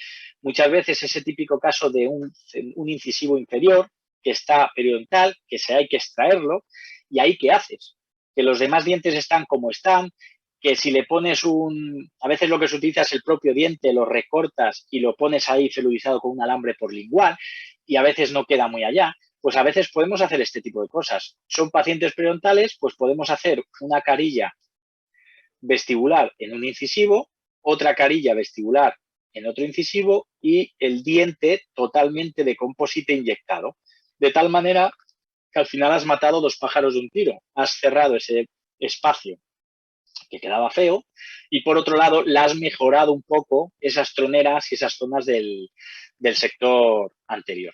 muchas veces ese típico caso de un incisivo inferior que está periodontal, que se hay que extraerlo, y ahí ¿qué haces? Que los demás dientes están como están, que si le pones a veces lo que se utiliza es el propio diente, lo recortas y lo pones ahí celulizado con un alambre porlingual, y a veces no queda muy allá. Pues a veces podemos hacer este tipo de cosas. Son pacientes periodontales, pues podemos hacer una carilla vestibular en un incisivo, otra carilla vestibular en otro incisivo y el diente totalmente de composite inyectado. De tal manera que al final has matado dos pájaros de un tiro. Has cerrado ese espacio que quedaba feo y por otro lado la has mejorado un poco esas troneras y esas zonas del sector anterior.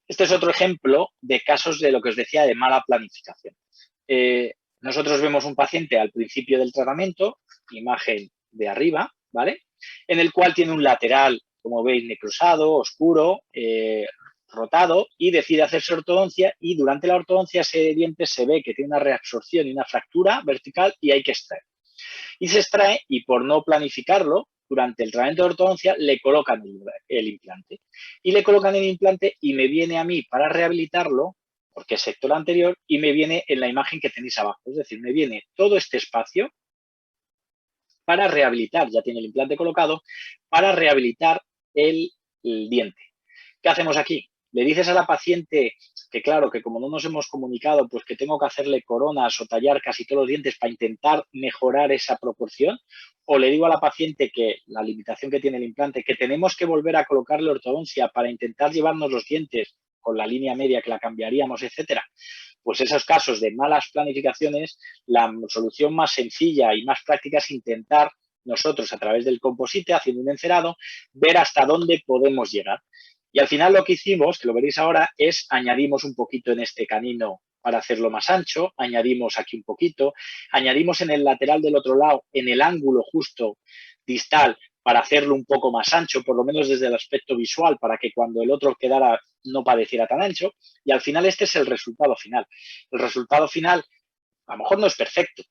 Este es otro ejemplo de casos de lo que os decía de mala planificación. Nosotros vemos un paciente al principio del tratamiento, imagen de arriba, ¿vale? En el cual tiene un lateral, como veis, necrosado, oscuro, rotado, y decide hacerse ortodoncia, y durante la ortodoncia ese diente se ve que tiene una reabsorción y una fractura vertical y hay que extraer. Y se extrae, y por no planificarlo, durante el tratamiento de ortodoncia le colocan el implante. Y le colocan el implante y me viene a mí para rehabilitarlo, porque es sector anterior, y me viene en la imagen que tenéis abajo. Es decir, me viene todo este espacio para rehabilitar, ya tiene el implante colocado, para rehabilitar el diente. ¿Qué hacemos aquí? Le dices a la paciente que claro, que como no nos hemos comunicado, pues que tengo que hacerle coronas o tallar casi todos los dientes para intentar mejorar esa proporción, o le digo a la paciente que la limitación que tiene el implante, que tenemos que volver a colocarle ortodoncia para intentar llevarnos los dientes con la línea media que la cambiaríamos, etcétera. Pues esos casos de malas planificaciones, la solución más sencilla y más práctica es intentar nosotros a través del composite, haciendo un encerado, ver hasta dónde podemos llegar. Y al final lo que hicimos, que lo veréis ahora, es añadimos un poquito en este canino para hacerlo más ancho, añadimos aquí un poquito, añadimos en el lateral del otro lado, en el ángulo justo distal, para hacerlo un poco más ancho, por lo menos desde el aspecto visual, para que cuando el otro quedara no pareciera tan ancho, y al final este es el resultado final. El resultado final a lo mejor no es perfecto,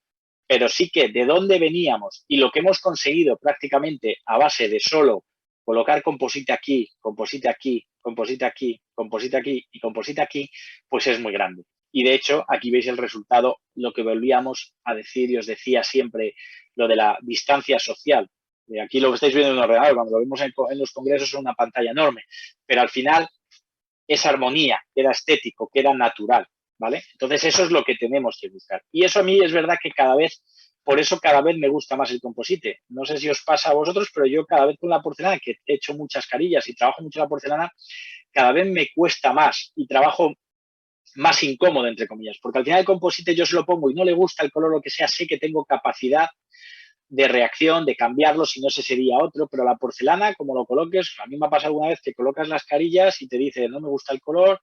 pero sí que de dónde veníamos y lo que hemos conseguido prácticamente a base de solo colocar composite aquí, composite aquí, composite aquí, composite aquí y composite aquí, pues es muy grande. Y de hecho, aquí veis el resultado, lo que volvíamos a decir y os decía siempre, lo de la distancia social. Aquí lo que estáis viendo en un ordenador, cuando lo vemos en los congresos es una pantalla enorme, pero al final es armonía, queda estético, queda natural, ¿vale? Entonces eso es lo que tenemos que buscar. Y eso a mí es verdad que por eso cada vez me gusta más el composite. No sé si os pasa a vosotros, pero yo cada vez con la porcelana, que he hecho muchas carillas y trabajo mucho la porcelana, cada vez me cuesta más y trabajo más incómodo, entre comillas, porque al final el composite yo se lo pongo y no le gusta el color o lo que sea, sé que tengo capacidad de reacción, de cambiarlo, si no ese sería otro, pero la porcelana, como lo coloques, a mí me ha pasado alguna vez que colocas las carillas y te dice, no me gusta el color,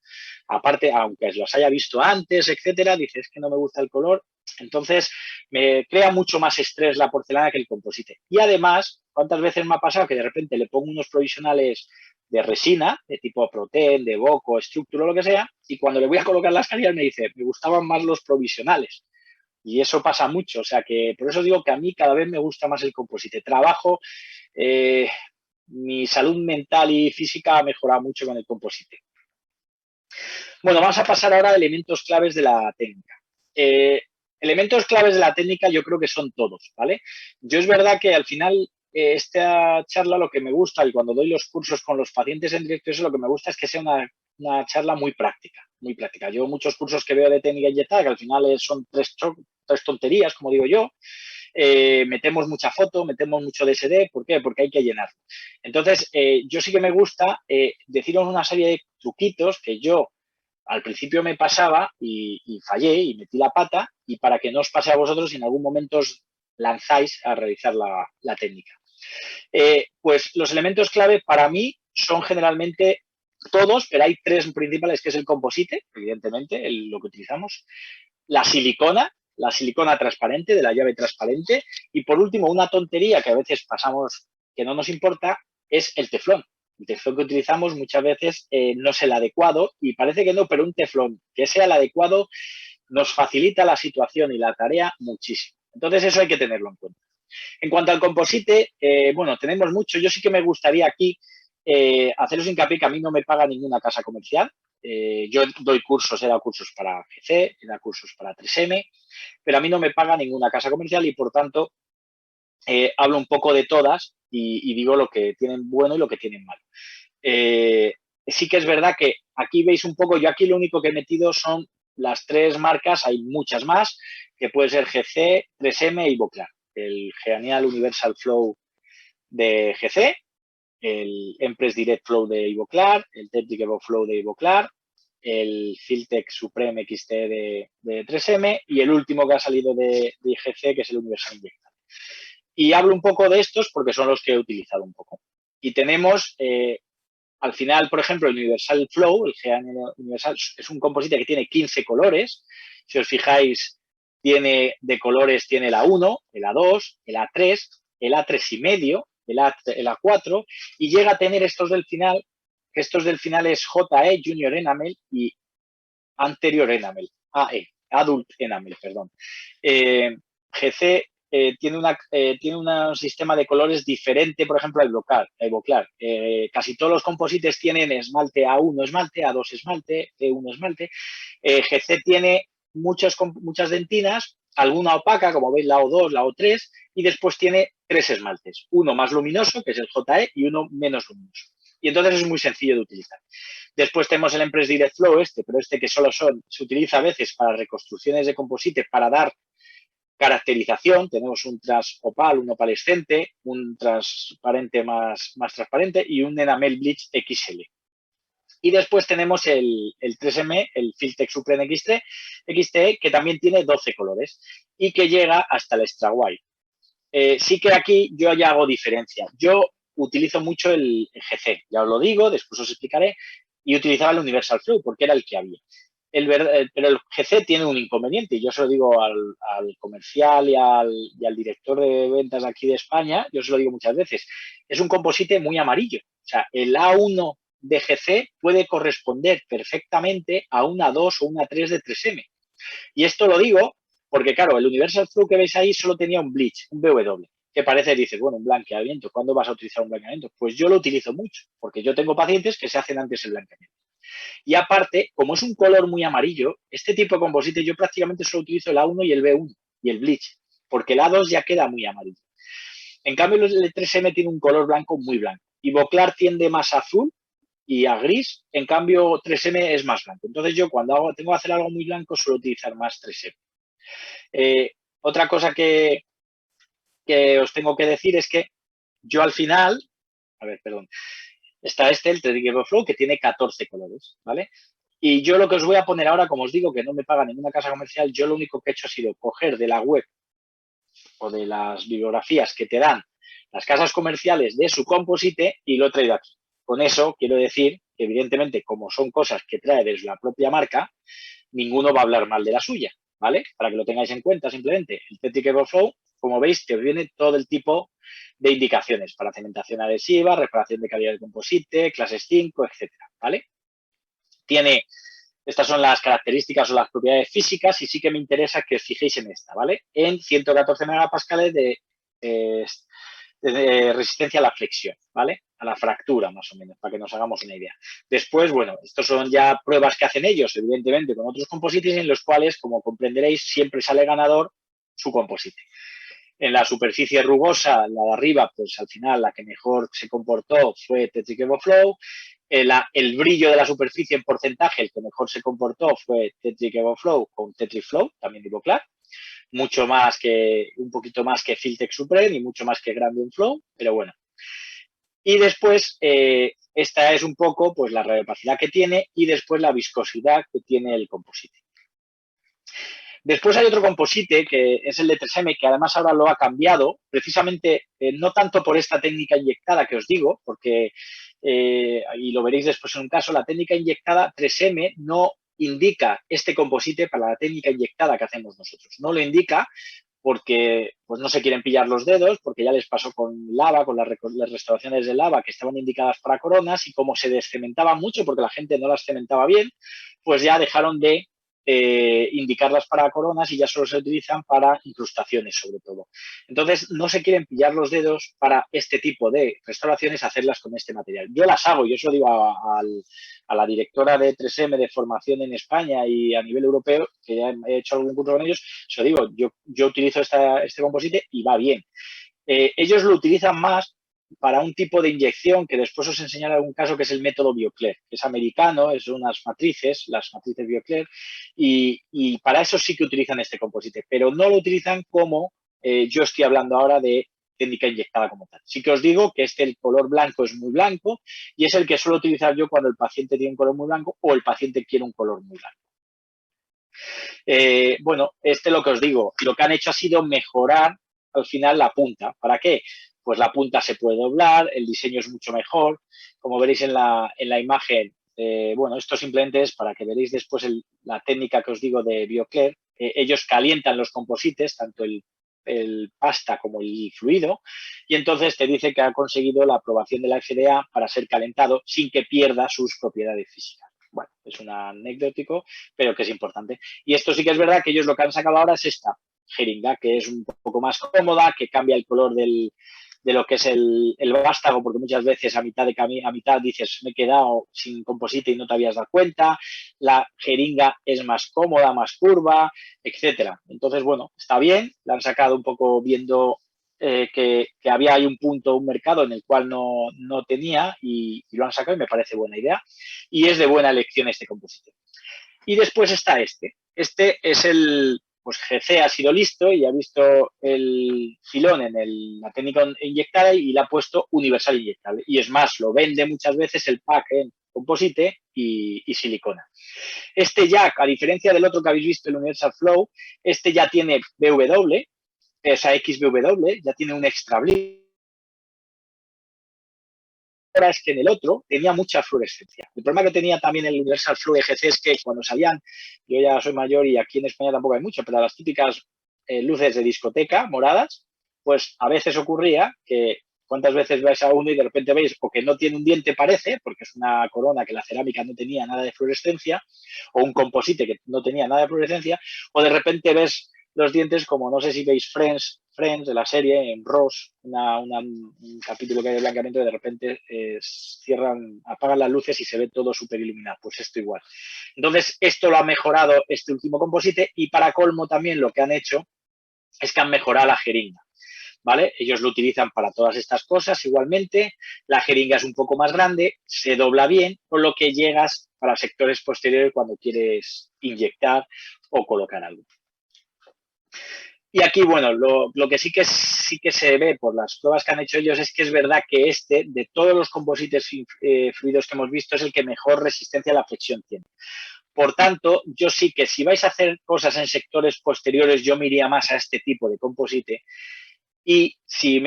aparte, aunque los haya visto antes, etcétera, dices que no me gusta el color, entonces me crea mucho más estrés la porcelana que el composite. Y además, ¿cuántas veces me ha pasado que de repente le pongo unos provisionales de resina, de tipo Proten, de Boco, Structure o lo que sea, y cuando le voy a colocar las carillas me dice, me gustaban más los provisionales. Y eso pasa mucho, o sea que por eso digo que a mí cada vez me gusta más el composite. Trabajo, eh, mi salud mental y física ha mejorado mucho con el composite. Bueno, vamos a pasar ahora a elementos claves de la técnica. Elementos claves de la técnica yo creo que son todos, ¿vale? Yo es verdad que al final esta charla lo que me gusta y cuando doy los cursos con los pacientes en directo, eso lo que me gusta es que sea una charla muy práctica, muy práctica. Yo muchos cursos que veo de técnica inyectada, que al final son tres tonterías, como digo yo, metemos mucha foto, metemos mucho DSD, ¿por qué? Porque hay que llenarlo. Entonces, yo sí que me gusta deciros una serie de truquitos que yo al principio me pasaba y fallé y metí la pata y para que no os pase a vosotros si en algún momento os lanzáis a realizar la técnica. Pues los elementos clave para mí son generalmente todos, pero hay tres principales, que es el composite, evidentemente, lo que utilizamos, la silicona transparente, de la llave transparente, y por último, una tontería que a veces pasamos que no nos importa, es el teflón. El teflón que utilizamos muchas veces no es el adecuado y parece que no, pero un teflón que sea el adecuado nos facilita la situación y la tarea muchísimo. Entonces eso hay que tenerlo en cuenta. En cuanto al composite, bueno, tenemos mucho. Yo sí que me gustaría aquí haceros hincapié que a mí no me paga ninguna casa comercial. Yo doy cursos, he dado cursos para GC, he dado cursos para 3M, pero a mí no me paga ninguna casa comercial y por tanto hablo un poco de todas y digo lo que tienen bueno y lo que tienen malo. Sí que es verdad que aquí veis un poco, yo aquí lo único que he metido son las tres marcas, hay muchas más, que puede ser GC, 3M y Ivoclar. El Genial Universal Flow de GC, el Empress Direct Flow de Ivoclar, el Tetric Evo Flow de Ivoclar, el Filtec Supreme XT de 3M y el último que ha salido de IGC, que es el Universal Injectable. Y hablo un poco de estos porque son los que he utilizado un poco. Y tenemos, al final, por ejemplo, el Universal Flow, el GN Universal, es un composite que tiene 15 colores. Si os fijáis, tiene de colores, tiene el A1, el A2, el A3, el A3 y medio, el A4, y llega a tener estos del final, que estos del final es JE, Junior Enamel, y Anterior Enamel, AE, Adult Enamel, perdón. GC tiene un sistema de colores diferente, por ejemplo, a Ivoclar. Casi todos los composites tienen esmalte A1 esmalte, A2 esmalte, E1 esmalte. GC tiene muchas dentinas, alguna opaca, como veis la O2, la O3, y después tiene tres esmaltes. Uno más luminoso, que es el JE, y uno menos luminoso. Y entonces es muy sencillo de utilizar. Después tenemos el Empress Direct Flow, pero que solo se utiliza a veces para reconstrucciones de composite para dar caracterización. Tenemos un tras opal, un opalescente, un transparente más transparente y un enamel bleach XL. Y después tenemos el 3M, el Filtec Supreme XT, que también tiene 12 colores y que llega hasta el extra white. Sí que aquí yo ya hago diferencia. Yo utilizo mucho el GC, ya os lo digo, después os explicaré, y utilizaba el Universal Flow porque era el que había. Pero el GC tiene un inconveniente, y yo se lo digo al comercial y al director de ventas aquí de España, yo se lo digo muchas veces, es un composite muy amarillo. O sea, el A1 de GC puede corresponder perfectamente a una 2 o una 3 de 3M. Y esto lo digo Porque claro, el Universal Flow que veis ahí solo tenía un bleach, un BW, que parece, dices, bueno, un blanqueamiento, ¿cuándo vas a utilizar un blanqueamiento? Pues yo lo utilizo mucho, porque yo tengo pacientes que se hacen antes el blanqueamiento. Y aparte, como es un color muy amarillo, este tipo de composite yo prácticamente solo utilizo el A1 y el B1 y el bleach, porque el A2 ya queda muy amarillo. En cambio, el 3M tiene un color blanco muy blanco. Y Voclar tiende más a azul y a gris, en cambio 3M es más blanco. Entonces yo cuando tengo que hacer algo muy blanco suelo utilizar más 3M. Otra cosa que os tengo que decir es que yo al final, a ver, perdón, está el Threadripper Flow, que tiene 14 colores, ¿vale? Y yo lo que os voy a poner ahora, como os digo, que no me paga ninguna casa comercial, yo lo único que he hecho ha sido coger de la web o de las bibliografías que te dan las casas comerciales de su composite y lo he traído aquí. Con eso quiero decir que, evidentemente, como son cosas que trae desde la propia marca, ninguno va a hablar mal de la suya, ¿vale? Para que lo tengáis en cuenta simplemente. El Tetric Everflow, como veis, te viene todo el tipo de indicaciones para cementación adhesiva, reparación de calidad del composite, clases 5, etcétera, ¿vale? Estas son las características o las propiedades físicas y sí que me interesa que os fijéis en esta, ¿vale? En 114 megapascales de resistencia a la flexión, ¿vale? A la fractura, más o menos, para que nos hagamos una idea. Después, bueno, estos son ya pruebas que hacen ellos, evidentemente, con otros composites en los cuales, como comprenderéis, siempre sale ganador su composite. En la superficie rugosa, la de arriba, pues al final la que mejor se comportó fue Tetric Everflow. El brillo de la superficie en porcentaje, el que mejor se comportó fue Tetric Everflow con Tetric Flow, también de Voclar. Un poquito más que Filtex Supreme y mucho más que Grandium Flow, pero bueno. Y después, esta es un poco pues la radiopacidad que tiene y después la viscosidad que tiene el composite. Después hay otro composite que es el de 3M, que además ahora lo ha cambiado, precisamente no tanto por esta técnica inyectada que os digo, porque, y lo veréis después en un caso, la técnica inyectada 3M no indica este composite para la técnica inyectada que hacemos nosotros. No lo indica porque pues no se quieren pillar los dedos, porque ya les pasó con lava, con las restauraciones de lava que estaban indicadas para coronas y como se descementaba mucho porque la gente no las cementaba bien, pues ya dejaron de indicarlas para coronas y ya solo se utilizan para incrustaciones sobre todo. Entonces no se quieren pillar los dedos para este tipo de restauraciones hacerlas con este material. Yo las hago, yo eso digo a la directora de 3M de formación en España y a nivel europeo, que ya he hecho algún curso con ellos, se lo digo, yo utilizo este composite y va bien. Ellos lo utilizan más para un tipo de inyección que después os enseñaré algún caso que es el método Bioclair, que es americano, es unas matrices, las matrices Bioclair, y para eso sí que utilizan este composite, pero no lo utilizan como yo estoy hablando ahora de técnica inyectada como tal. Sí que os digo que el color blanco es muy blanco y es el que suelo utilizar yo cuando el paciente tiene un color muy blanco o el paciente quiere un color muy blanco. Bueno, lo que os digo, lo que han hecho ha sido mejorar al final la punta. ¿Para qué? Pues la punta se puede doblar, el diseño es mucho mejor. Como veréis en la imagen, bueno, esto simplemente es para que veréis después la técnica que os digo de Bioclair. Ellos calientan los composites, tanto el pasta como el fluido, y entonces te dice que ha conseguido la aprobación de la FDA para ser calentado sin que pierda sus propiedades físicas. Bueno, es un anecdótico, pero que es importante. Y esto sí que es verdad que ellos lo que han sacado ahora es esta jeringa, que es un poco más cómoda, que cambia el color de lo que es el vástago, porque muchas veces a mitad dices, me he quedado sin composite y no te habías dado cuenta. La jeringa es más cómoda, más curva, etcétera. Entonces, bueno, está bien, la han sacado un poco viendo que había ahí un mercado en el cual no tenía y lo han sacado y me parece buena idea. Y es de buena elección este composite. Y después está este. Este es pues GC ha sido listo y ha visto el filón en la técnica inyectada y le ha puesto universal inyectable. Y es más, lo vende muchas veces el pack en composite y silicona. Este jack, a diferencia del otro que habéis visto, el Universal Flow, este ya tiene BW, esa XBW, ya tiene un extra bleed. Es que en el otro tenía mucha fluorescencia. El problema que tenía también el Universal Flow EGC es que cuando salían, yo ya soy mayor y aquí en España tampoco hay mucho, pero las típicas luces de discoteca moradas, pues a veces ocurría que cuántas veces ves a uno y de repente veis o que no tiene un diente parece, porque es una corona que la cerámica no tenía nada de fluorescencia, o un composite que no tenía nada de fluorescencia, o de repente ves los dientes, como no sé si veis Friends de la serie, en Ross, un capítulo que hay de blanqueamiento, de repente apagan las luces y se ve todo súper iluminado. Pues esto igual. Entonces, esto lo ha mejorado este último composite y para colmo también lo que han hecho es que han mejorado la jeringa. ¿Vale? Ellos lo utilizan para todas estas cosas igualmente. La jeringa es un poco más grande, se dobla bien, con lo que llegas para sectores posteriores cuando quieres inyectar o colocar algo. Y aquí, bueno, lo que sí que se ve por las pruebas que han hecho ellos es que es verdad que de todos los composites fluidos que hemos visto, es el que mejor resistencia a la flexión tiene. Por tanto, yo sí que si vais a hacer cosas en sectores posteriores, yo me iría más a este tipo de composite. Y si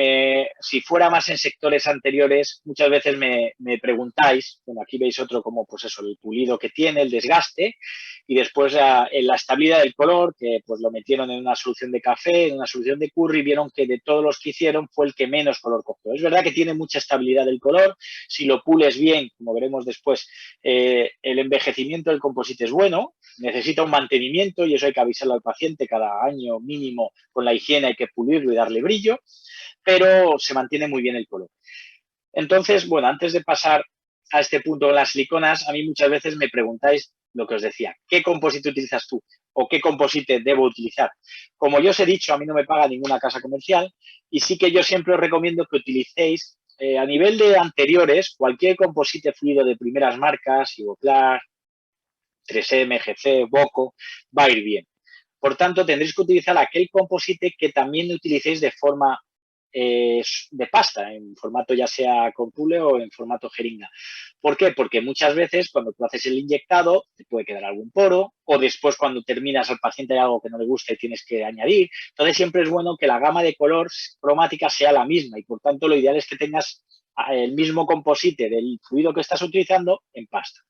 fuera más en sectores anteriores, muchas veces me preguntáis, bueno, aquí veis otro como, pues eso, el pulido que tiene, el desgaste, y después en la estabilidad del color, que pues lo metieron en una solución de café, en una solución de curry, vieron que de todos los que hicieron fue el que menos color cogió. Es verdad que tiene mucha estabilidad del color, si lo pules bien, como veremos después, el envejecimiento del composite es bueno, necesita un mantenimiento y eso hay que avisarlo al paciente cada año mínimo con la higiene, hay que pulirlo y darle brillo, pero se mantiene muy bien el color. Entonces, bueno, antes de pasar a este punto de las siliconas, a mí muchas veces me preguntáis lo que os decía, ¿qué composite utilizas tú? ¿O qué composite debo utilizar? Como yo os he dicho, a mí no me paga ninguna casa comercial y sí que yo siempre os recomiendo que utilicéis a nivel de anteriores, cualquier composite fluido de primeras marcas, Ivoclar, 3M, GC, Boco, va a ir bien. Por tanto, tendréis que utilizar aquel composite que también utilicéis de forma de pasta, en formato ya sea con pule o en formato jeringa. ¿Por qué? Porque muchas veces cuando tú haces el inyectado te puede quedar algún poro o después cuando terminas al paciente hay algo que no le gusta y tienes que añadir. Entonces siempre es bueno que la gama de color cromática sea la misma y por tanto lo ideal es que tengas el mismo composite del fluido que estás utilizando en pasta.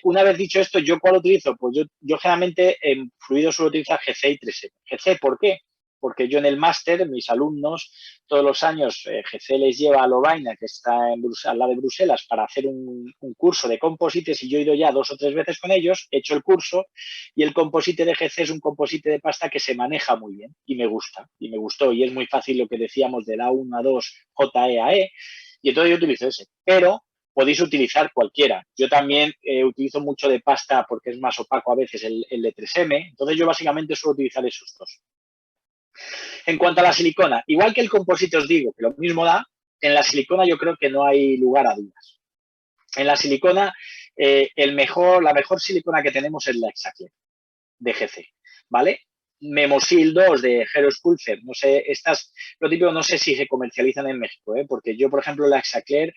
Una vez dicho esto, ¿yo cuál utilizo? Pues yo generalmente en fluido suelo utilizar GC y 3M. GC, ¿por qué? Porque yo en el máster, mis alumnos, todos los años, GC les lleva a Lovaina, que está al lado de Bruselas, para hacer un curso de composites y yo he ido ya 2 o 3 veces con ellos, he hecho el curso y el composite de GC es un composite de pasta que se maneja muy bien y me gusta, y me gustó y es muy fácil lo que decíamos del A1, A2, JE, AE y entonces yo utilizo ese. Pero podéis utilizar cualquiera. Yo también utilizo mucho de pasta porque es más opaco a veces el de 3M. Entonces yo básicamente suelo utilizar esos dos. En cuanto a la silicona, igual que el composite os digo, que lo mismo da, en la silicona yo creo que no hay lugar a dudas. En la silicona, la mejor silicona que tenemos es la Exaclare de GC, ¿vale? Memosil 2 de Hero Sculpture, no sé, lo típico, no sé si se comercializan en México, porque yo, por ejemplo, la Exaclare,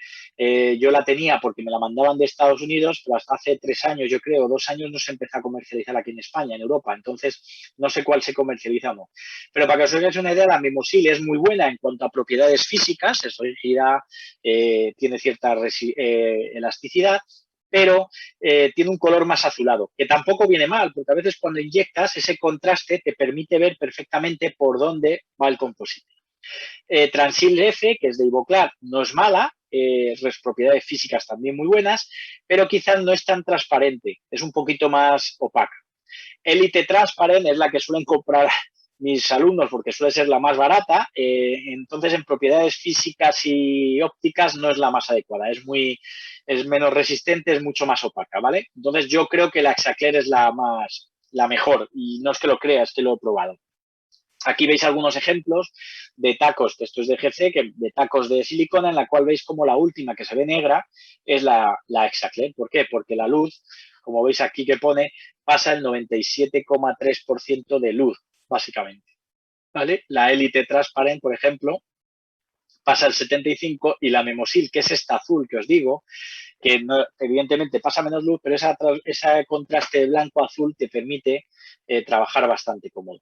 yo la tenía porque me la mandaban de Estados Unidos, pero hasta hace 3 años, yo creo, 2 años no se empezó a comercializar aquí en España, en Europa, entonces no sé cuál se comercializa o no. Pero para que os hagáis una idea, la Memosil es muy buena en cuanto a propiedades físicas, es rígida, tiene cierta elasticidad, pero tiene un color más azulado, que tampoco viene mal, porque a veces cuando inyectas ese contraste te permite ver perfectamente por dónde va el composite. Transil F, que es de Ivoclar, no es mala, propiedades físicas también muy buenas, pero quizás no es tan transparente, es un poquito más opaca. Elite Transparent es la que suelen comprar mis alumnos porque suele ser la más barata, entonces en propiedades físicas y ópticas no es la más adecuada, es menos resistente, es mucho más opaca, ¿vale? Entonces yo creo que la Exaclare es la mejor y no es que lo crea, es que lo he probado. Aquí veis algunos ejemplos de tacos, que esto es de GC, de tacos de silicona, en la cual veis como la última que se ve negra es la Exaclare. ¿Por qué? Porque la luz, como veis aquí que pone, pasa el 97,3% de luz, básicamente. ¿Vale? La Elite Transparent, por ejemplo, pasa el 75% y la Memosil, que es esta azul que os digo, que no, evidentemente pasa menos luz, pero ese contraste blanco-azul te permite trabajar bastante cómodo.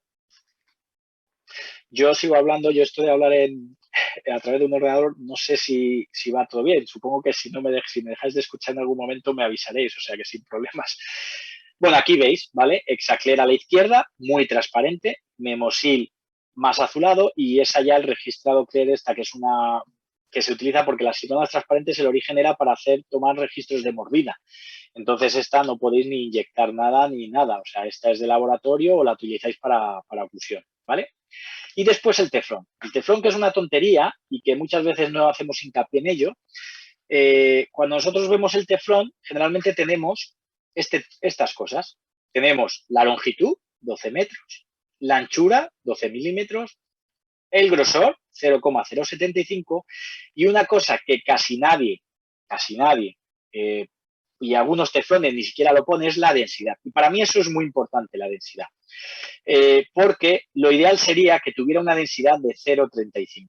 Yo sigo hablando, yo estoy de hablar a través de un ordenador, no sé si va todo bien. Supongo que si me dejáis de escuchar en algún momento me avisaréis, o sea que sin problemas. Bueno, aquí veis, ¿vale? Exaclare a la izquierda, muy transparente, Memosil más azulado y es allá el registrado Clear esta, que es una que se utiliza porque las acetonas transparentes el origen era para tomar registros de mordida. Entonces esta no podéis ni inyectar nada ni nada. O sea, esta es de laboratorio o la utilizáis para oclusión, ¿vale? Y después el teflón. El teflón, que es una tontería y que muchas veces no hacemos hincapié en ello. Cuando nosotros vemos el teflón, generalmente tenemos estas cosas. Tenemos la longitud, 12 metros, la anchura, 12 milímetros, el grosor, 0,075, y una cosa que casi nadie, y algunos teflones ni siquiera lo pone, es la densidad. Y para mí eso es muy importante, la densidad. Porque lo ideal sería que tuviera una densidad de 0,35.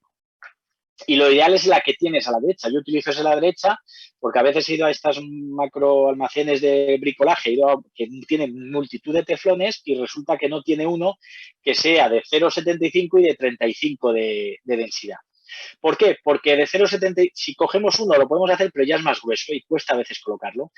Y lo ideal es la que tienes a la derecha. Yo utilizo esa a la derecha porque a veces he ido a estas macro almacenes de bricolaje, que tienen multitud de teflones y resulta que no tiene uno que sea de 0,75 y de 35 de densidad. ¿Por qué? Porque de 0,70, si cogemos uno lo podemos hacer, pero ya es más grueso y cuesta a veces colocarlo.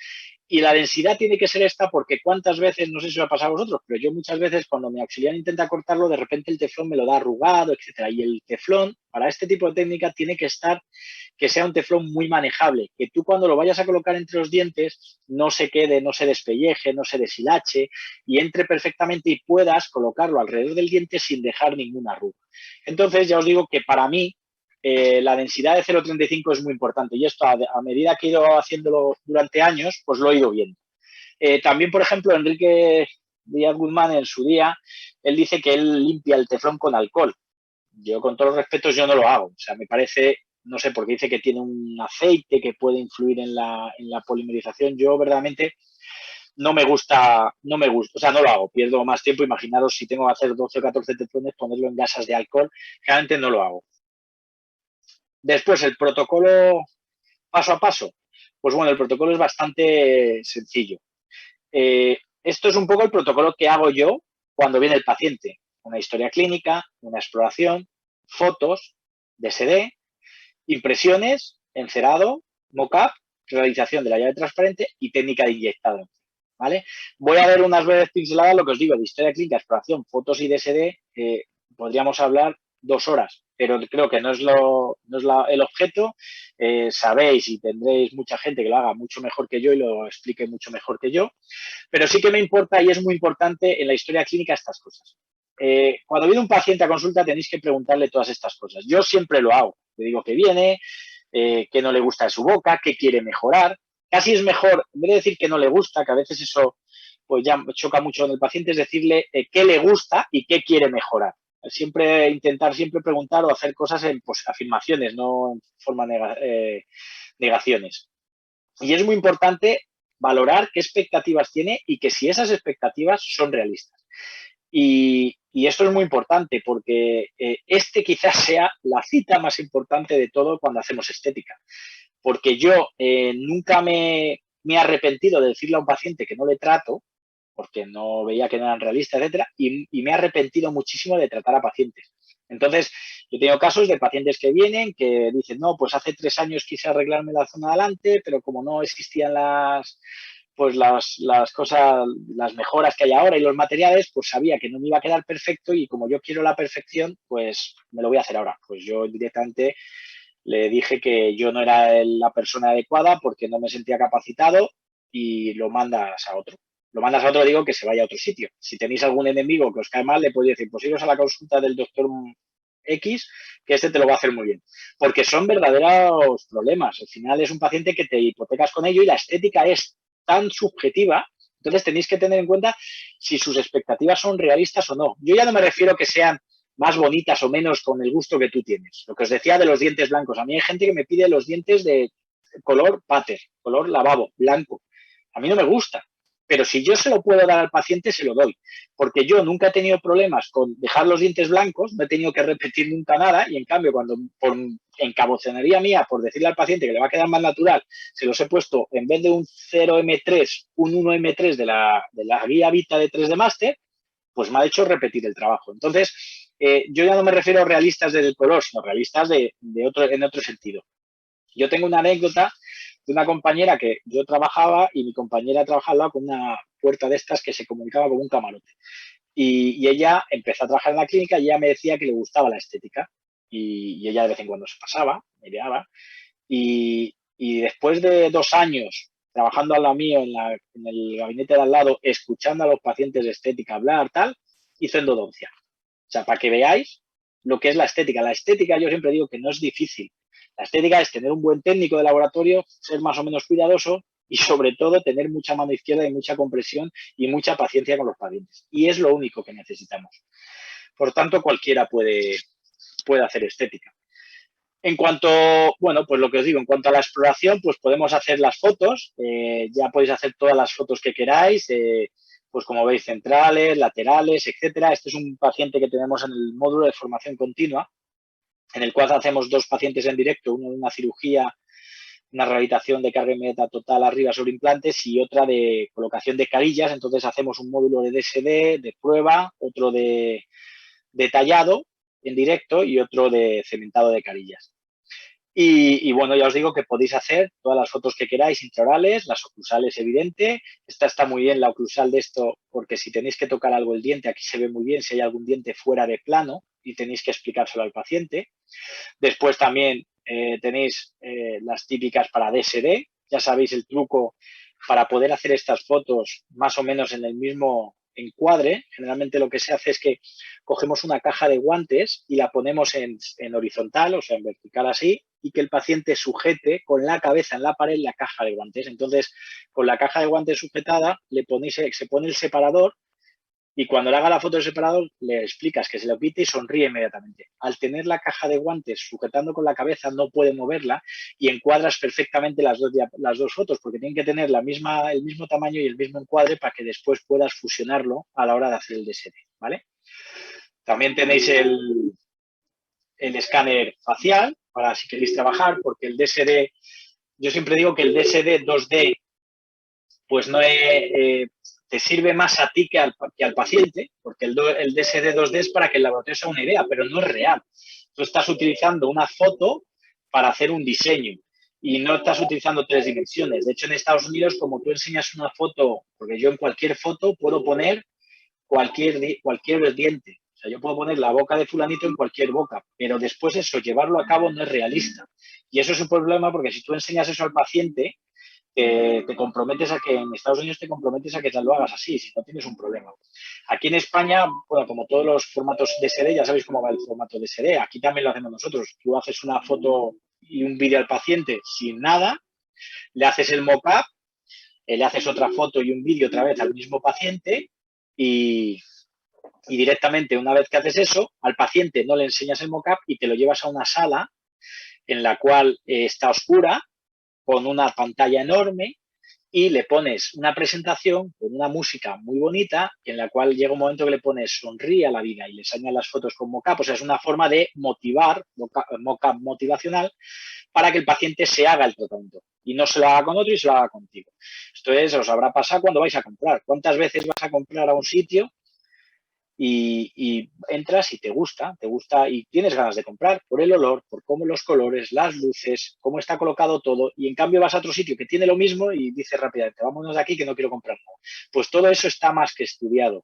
Y la densidad tiene que ser esta porque cuántas veces, no sé si os ha pasado a vosotros, pero yo muchas veces cuando mi auxiliar intenta cortarlo, de repente el teflón me lo da arrugado, etcétera. Y el teflón, para este tipo de técnica, tiene que sea un teflón muy manejable, que tú cuando lo vayas a colocar entre los dientes no se quede, no se despelleje, no se deshilache y entre perfectamente y puedas colocarlo alrededor del diente sin dejar ninguna arruga. Entonces, ya os digo que para mí, la densidad de 0,35 es muy importante y esto a medida que he ido haciéndolo durante años, pues lo he ido viendo. También, por ejemplo, Enrique Díaz Guzmán en su día, él dice que él limpia el teflón con alcohol. Yo, con todos los respetos, yo no lo hago. O sea, me parece, no sé, porque dice que tiene un aceite que puede influir en la polimerización. Yo, verdaderamente, no me gusta, o sea, no lo hago, pierdo más tiempo. Imaginaros si tengo que hacer 12 o 14 teflones, ponerlo en gasas de alcohol, realmente no lo hago. Después, el protocolo paso a paso. Pues bueno, el protocolo es bastante sencillo. Esto es un poco el protocolo que hago yo cuando viene el paciente. Una historia clínica, una exploración, fotos, DSD, impresiones, encerado, mock-up, realización de la llave transparente y técnica de inyectado. ¿Vale? Voy a ver unas breves pinceladas, lo que os digo, de historia clínica, exploración, fotos y DSD. Podríamos hablar 2 horas, pero creo que no es el objeto. Sabéis y tendréis mucha gente que lo haga mucho mejor que yo y lo explique mucho mejor que yo, pero sí que me importa y es muy importante en la historia clínica estas cosas. Cuando viene un paciente a consulta tenéis que preguntarle todas estas cosas. Yo siempre lo hago. Le digo que viene, qué no le gusta de su boca, qué quiere mejorar. Casi es mejor, en vez de decir que no le gusta, que a veces eso pues ya choca mucho en el paciente, es decirle qué le gusta y qué quiere mejorar. Intentar siempre preguntar o hacer cosas en afirmaciones, no en forma negaciones. Y es muy importante valorar qué expectativas tiene y que si esas expectativas son realistas. Y esto es muy importante porque quizás sea la cita más importante de todo cuando hacemos estética. Porque yo nunca me he arrepentido de decirle a un paciente que no le trato, porque no veía que no eran realistas, etcétera, y me he arrepentido muchísimo de tratar a pacientes. Entonces, yo tengo casos de pacientes que vienen que dicen, no, pues hace 3 años quise arreglarme la zona de adelante, pero como no existían las cosas, las mejoras que hay ahora y los materiales, pues sabía que no me iba a quedar perfecto y como yo quiero la perfección, pues me lo voy a hacer ahora. Pues yo directamente le dije que yo no era la persona adecuada porque no me sentía capacitado y lo mandas a otro. Lo mandas a otro, digo, que se vaya a otro sitio. Si tenéis algún enemigo que os cae mal, le podéis decir, pues iros a la consulta del doctor X, que te lo va a hacer muy bien. Porque son verdaderos problemas. Al final es un paciente que te hipotecas con ello y la estética es tan subjetiva, entonces tenéis que tener en cuenta si sus expectativas son realistas o no. Yo ya no me refiero a que sean más bonitas o menos con el gusto que tú tienes. Lo que os decía de los dientes blancos. A mí hay gente que me pide los dientes de color pater, color lavabo, blanco. A mí no me gusta. Pero si yo se lo puedo dar al paciente, se lo doy. Porque yo nunca he tenido problemas con dejar los dientes blancos, no he tenido que repetir nunca nada, y en cambio, cuando por encabocenería mía, por decirle al paciente que le va a quedar más natural, se los he puesto, en vez de un 0M3, un 1M3 de la guía Vita de 3D Master, pues me ha hecho repetir el trabajo. Entonces, yo ya no me refiero a realistas del color, sino realistas en otro sentido. Yo tengo una anécdota de una compañera que yo trabajaba y mi compañera trabajaba al lado con una puerta de estas que se comunicaba con un camarote. Y ella empezó a trabajar en la clínica y ella me decía que le gustaba la estética. y ella de vez en cuando se pasaba, me miraba. Y después de 2 años trabajando al lado mío en el gabinete de al lado, escuchando a los pacientes de estética hablar, tal, hizo endodoncia. O sea, para que veáis lo que es la estética. La estética, yo siempre digo que no es difícil. La estética es tener un buen técnico de laboratorio, ser más o menos cuidadoso y, sobre todo, tener mucha mano izquierda y mucha compresión y mucha paciencia con los pacientes. Y es lo único que necesitamos. Por tanto, cualquiera puede hacer estética. En cuanto, bueno, pues lo que os digo, en cuanto a la exploración, pues podemos hacer las fotos, ya podéis hacer todas las fotos que queráis, pues como veis, centrales, laterales, etcétera. Este es un paciente que tenemos en el módulo de formación continua, en el cual hacemos 2 pacientes en directo, uno de una cirugía, una rehabilitación de carga inmediata total arriba sobre implantes y otra de colocación de carillas. Entonces hacemos un módulo de DSD, de prueba, otro de tallado en directo y otro de cementado de carillas. Y bueno, ya os digo que podéis hacer todas las fotos que queráis, intraorales, las oclusales, evidente. Esta está muy bien, la oclusal de esto, porque si tenéis que tocar algo el diente, aquí se ve muy bien si hay algún diente fuera de plano y tenéis que explicárselo al paciente. Después también tenéis las típicas para DSD. Ya sabéis el truco para poder hacer estas fotos más o menos en el mismo encuadre. Generalmente lo que se hace es que cogemos una caja de guantes y la ponemos en horizontal, o sea, en vertical así, y que el paciente sujete con la cabeza en la pared la caja de guantes. Entonces, con la caja de guantes sujetada, se pone el separador y cuando le haga la foto del separador le explicas que se lo quite y sonríe inmediatamente. Al tener la caja de guantes sujetando con la cabeza no puede moverla y encuadras perfectamente las dos fotos porque tienen que tener el mismo tamaño y el mismo encuadre para que después puedas fusionarlo a la hora de hacer el DSD, ¿vale? También tenéis el escáner facial para si queréis trabajar, porque el DSD, yo siempre digo que el DSD 2D pues no te sirve más a ti que al paciente, porque el DSD 2D es para que el laboratorio sea una idea, pero no es real. Tú estás utilizando una foto para hacer un diseño y no estás utilizando 3 dimensiones. De hecho, en Estados Unidos, como tú enseñas una foto, porque yo en cualquier foto puedo poner cualquier diente. O sea, yo puedo poner la boca de fulanito en cualquier boca, pero después eso, llevarlo a cabo no es realista. Y eso es un problema porque si tú enseñas eso al paciente, te comprometes a que en Estados Unidos te comprometes a que te lo hagas así, si no tienes un problema. Aquí en España, bueno, como todos los formatos de SD, ya sabéis cómo va el formato de SD, aquí también lo hacemos nosotros. Tú haces una foto y un vídeo al paciente sin nada, le haces el mock-up, le haces otra foto y un vídeo otra vez al mismo paciente y directamente, una vez que haces eso, al paciente no le enseñas el mock-up y te lo llevas a una sala en la cual está oscura, con una pantalla enorme y le pones una presentación con una música muy bonita en la cual llega un momento que le pones sonríe a la vida y le enseñas las fotos con mock-up. O sea, es una forma de motivar, mock-up motivacional, para que el paciente se haga el tratamiento y no se lo haga con otro y se lo haga contigo. Esto os habrá pasado cuando vais a comprar. ¿Cuántas veces vas a comprar a un sitio y entras y te gusta y tienes ganas de comprar por el olor, por cómo los colores, las luces, cómo está colocado todo, y en cambio vas a otro sitio que tiene lo mismo y dices rápidamente, vámonos de aquí que no quiero comprar nada? Pues todo eso está más que estudiado.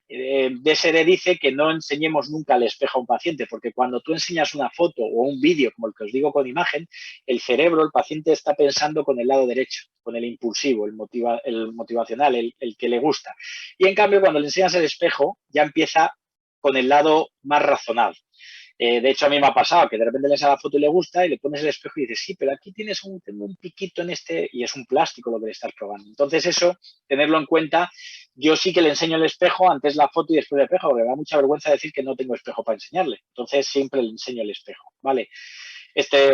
DSD dice que no enseñemos nunca al espejo a un paciente, porque cuando tú enseñas una foto o un vídeo, como el que os digo con imagen, el cerebro, el paciente está pensando con el lado derecho, con el impulsivo, el motivacional, el que le gusta. Y en cambio, cuando le enseñas el espejo, ya empieza con el lado más razonable. De hecho, a mí me ha pasado que de repente le enseñas la foto y le gusta y le pones el espejo y dices, sí, pero aquí tengo un piquito en este y es un plástico lo que le estás probando. Entonces eso, tenerlo en cuenta. Yo sí que le enseño el espejo antes la foto y después el espejo, porque me da mucha vergüenza decir que no tengo espejo para enseñarle. Entonces siempre le enseño el espejo, ¿vale?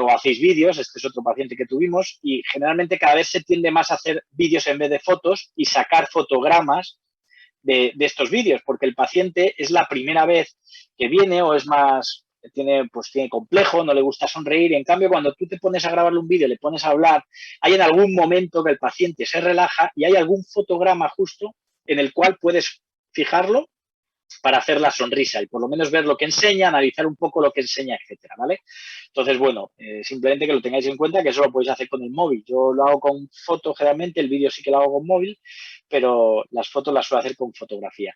O hacéis vídeos, este es otro paciente que tuvimos, y generalmente cada vez se tiende más a hacer vídeos en vez de fotos y sacar fotogramas de estos vídeos, porque el paciente es la primera vez que viene o es más, tiene complejo, no le gusta sonreír, y en cambio cuando tú te pones a grabarle un vídeo, le pones a hablar, hay en algún momento que el paciente se relaja y hay algún fotograma justo en el cual puedes fijarlo para hacer la sonrisa y por lo menos ver lo que enseña, analizar un poco lo que enseña, etcétera, ¿vale? Entonces, bueno, simplemente que lo tengáis en cuenta, que eso lo podéis hacer con el móvil. Yo lo hago con foto generalmente, el vídeo sí que lo hago con móvil, pero las fotos las suelo hacer con fotografía.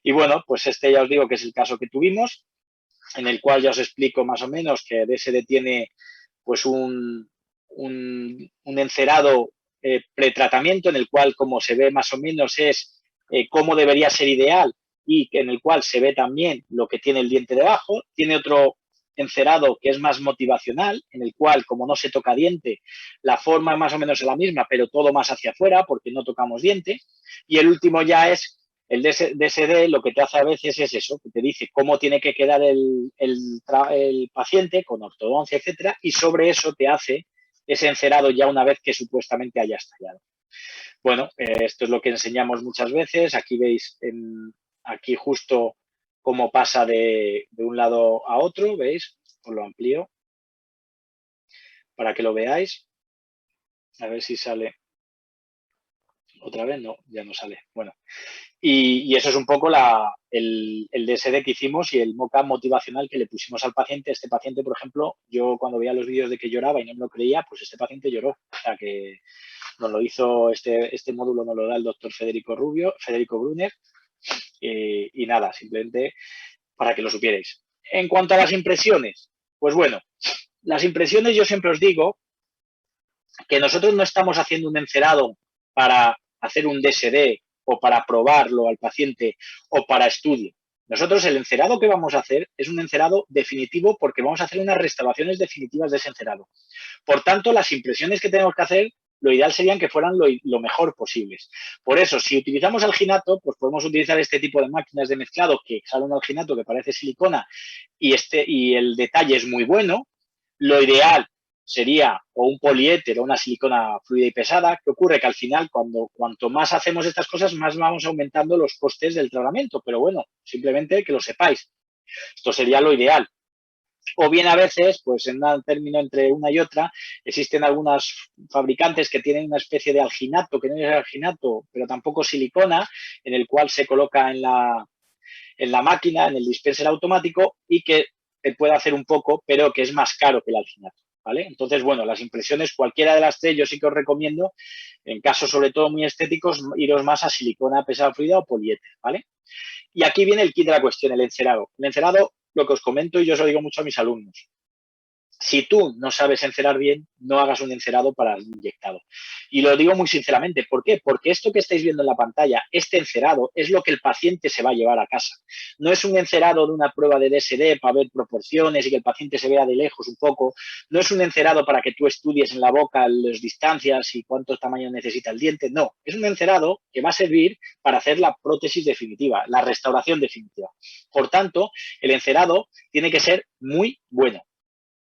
Y bueno, pues ya os digo que es el caso que tuvimos. en el cual ya os explico más o menos que DSD tiene pues un encerado pretratamiento en el cual, como se ve más o menos, es cómo debería ser ideal y en el cual se ve también lo que tiene el diente debajo. Tiene otro encerado que es más motivacional, en el cual, como no se toca diente, la forma más o menos es la misma, pero todo más hacia afuera porque no tocamos diente. Y el último ya es el DSD, lo que te hace a veces es eso, que te dice cómo tiene que quedar el paciente con ortodoncia, etcétera, y sobre eso te hace ese encerado ya una vez que supuestamente haya estallado. Bueno, esto es lo que enseñamos muchas veces. Aquí veis, aquí justo cómo pasa de un lado a otro, ¿veis? Os lo amplío para que lo veáis. A ver si sale otra vez. No, ya no sale. Bueno, y eso es un poco el DSD que hicimos y el mock-up motivacional que le pusimos al paciente. Este paciente, por ejemplo, yo cuando veía los vídeos de que lloraba y no me lo creía, pues este paciente lloró. O sea que nos lo hizo, este módulo nos lo da el doctor Federico Brunner. Y nada, simplemente para que lo supierais. En cuanto a las impresiones, pues bueno, las impresiones yo siempre os digo que nosotros no estamos haciendo un encerado para hacer un DSD o para probarlo al paciente o para estudio. Nosotros el encerado que vamos a hacer es un encerado definitivo porque vamos a hacer unas restauraciones definitivas de ese encerado. Por tanto, las impresiones que tenemos que hacer, lo ideal serían que fueran lo mejor posibles. Por eso, si utilizamos alginato, pues podemos utilizar este tipo de máquinas de mezclado que sale un alginato que parece silicona y el detalle es muy bueno. Lo ideal sería o un poliéter o una silicona fluida y pesada. ¿Qué ocurre? Que al final, cuanto más hacemos estas cosas, más vamos aumentando los costes del tratamiento. Pero bueno, simplemente que lo sepáis. Esto sería lo ideal. O bien a veces, pues en un término entre una y otra, existen algunos fabricantes que tienen una especie de alginato, que no es alginato, pero tampoco silicona, en el cual se coloca en la máquina, en el dispenser automático y que te puede hacer un poco, pero que es más caro que el alginato. ¿Vale? Entonces, bueno, las impresiones, cualquiera de las tres, yo sí que os recomiendo, en casos sobre todo muy estéticos, iros más a silicona pesada fluida o poliéter, ¿vale? Y aquí viene el kit de la cuestión, el encerado. El encerado, lo que os comento y yo os lo digo mucho a mis alumnos. Si tú no sabes encerar bien, no hagas un encerado para el inyectado. Y lo digo muy sinceramente. ¿Por qué? Porque esto que estáis viendo en la pantalla, este encerado, es lo que el paciente se va a llevar a casa. No es un encerado de una prueba de DSD para ver proporciones y que el paciente se vea de lejos un poco. No es un encerado para que tú estudies en la boca las distancias y cuántos tamaños necesita el diente. No, es un encerado que va a servir para hacer la prótesis definitiva, la restauración definitiva. Por tanto, el encerado tiene que ser muy bueno.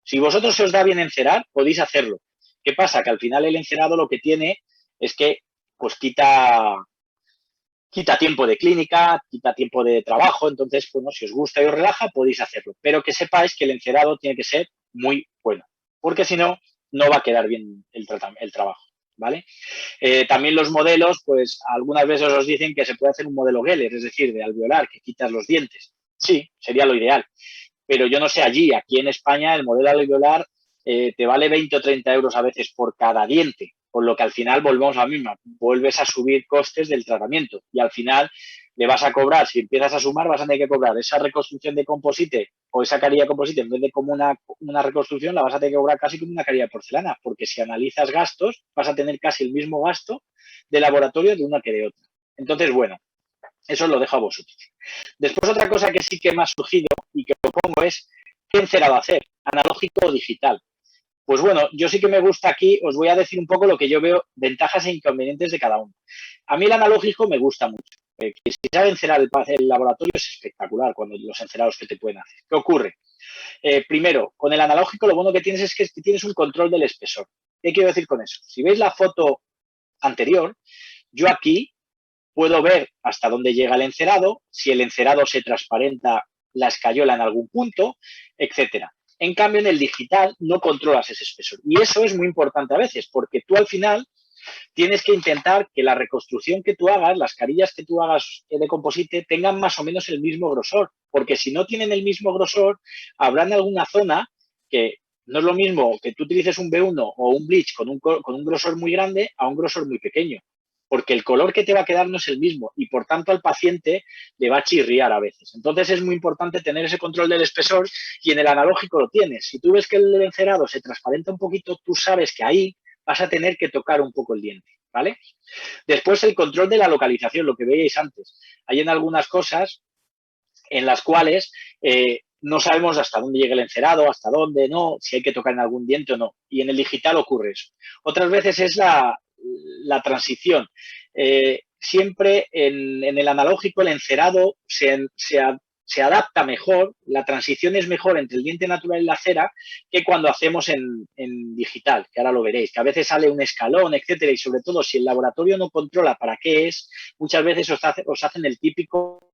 Si vosotros se os da bien encerar, podéis hacerlo. ¿Qué pasa? Que al final el encerado lo que tiene es que pues quita tiempo de clínica, quita tiempo de trabajo, entonces, bueno, si os gusta y os relaja, podéis hacerlo. Pero que sepáis que el encerado tiene que ser muy bueno, porque si no, no va a quedar bien el trabajo, ¿vale? También los modelos, pues algunas veces os dicen que se puede hacer un modelo Geller, es decir, de alveolar, que quitas los dientes. Sí, sería lo ideal. Pero yo no sé allí, aquí en España el modelo alveolar te vale 20 o 30 euros a veces por cada diente, por lo que al final volvemos a la misma, vuelves a subir costes del tratamiento y al final le vas a cobrar, si empiezas a sumar vas a tener que cobrar esa reconstrucción de composite o esa carilla de composite, en vez de como una reconstrucción la vas a tener que cobrar casi como una carilla de porcelana, porque si analizas gastos vas a tener casi el mismo gasto de laboratorio de una que de otra. Entonces, bueno, eso lo dejo a vosotros. Después otra cosa que sí que me ha surgido y que propongo es, ¿qué encerado hacer? ¿Analógico o digital? Pues bueno, yo sí que me gusta aquí, os voy a decir un poco lo que yo veo, ventajas e inconvenientes de cada uno. A mí el analógico me gusta mucho. Que si sabe encerar el laboratorio es espectacular cuando los encerados que te pueden hacer. ¿Qué ocurre? Primero, con el analógico lo bueno que tienes es que tienes un control del espesor. ¿Qué quiero decir con eso? Si veis la foto anterior, yo aquí puedo ver hasta dónde llega el encerado, si el encerado se transparenta la escayola en algún punto, etcétera. En cambio, en el digital no controlas ese espesor. Y eso es muy importante a veces, porque tú al final tienes que intentar que la reconstrucción que tú hagas, las carillas que tú hagas de composite, tengan más o menos el mismo grosor. Porque si no tienen el mismo grosor, habrá en alguna zona que no es lo mismo que tú utilices un B1 o un bleach con un grosor muy grande a un grosor muy pequeño. porque el color que te va a quedar no es el mismo y por tanto al paciente le va a chirriar a veces. Entonces es muy importante tener ese control del espesor y en el analógico lo tienes. Si tú ves que el encerado se transparenta un poquito, tú sabes que ahí vas a tener que tocar un poco el diente, ¿vale? Después el control de la localización, lo que veíais antes. Hay en algunas cosas en las cuales no sabemos hasta dónde llega el encerado, hasta dónde no, si hay que tocar en algún diente o no. Y en el digital ocurre eso. Otras veces es la transición. Siempre en el analógico el encerado se adapta mejor, la transición es mejor entre el diente natural y la cera que cuando hacemos en digital, que ahora lo veréis, que a veces sale un escalón, etcétera, y sobre todo si el laboratorio no controla para qué es, muchas veces os hacen el típico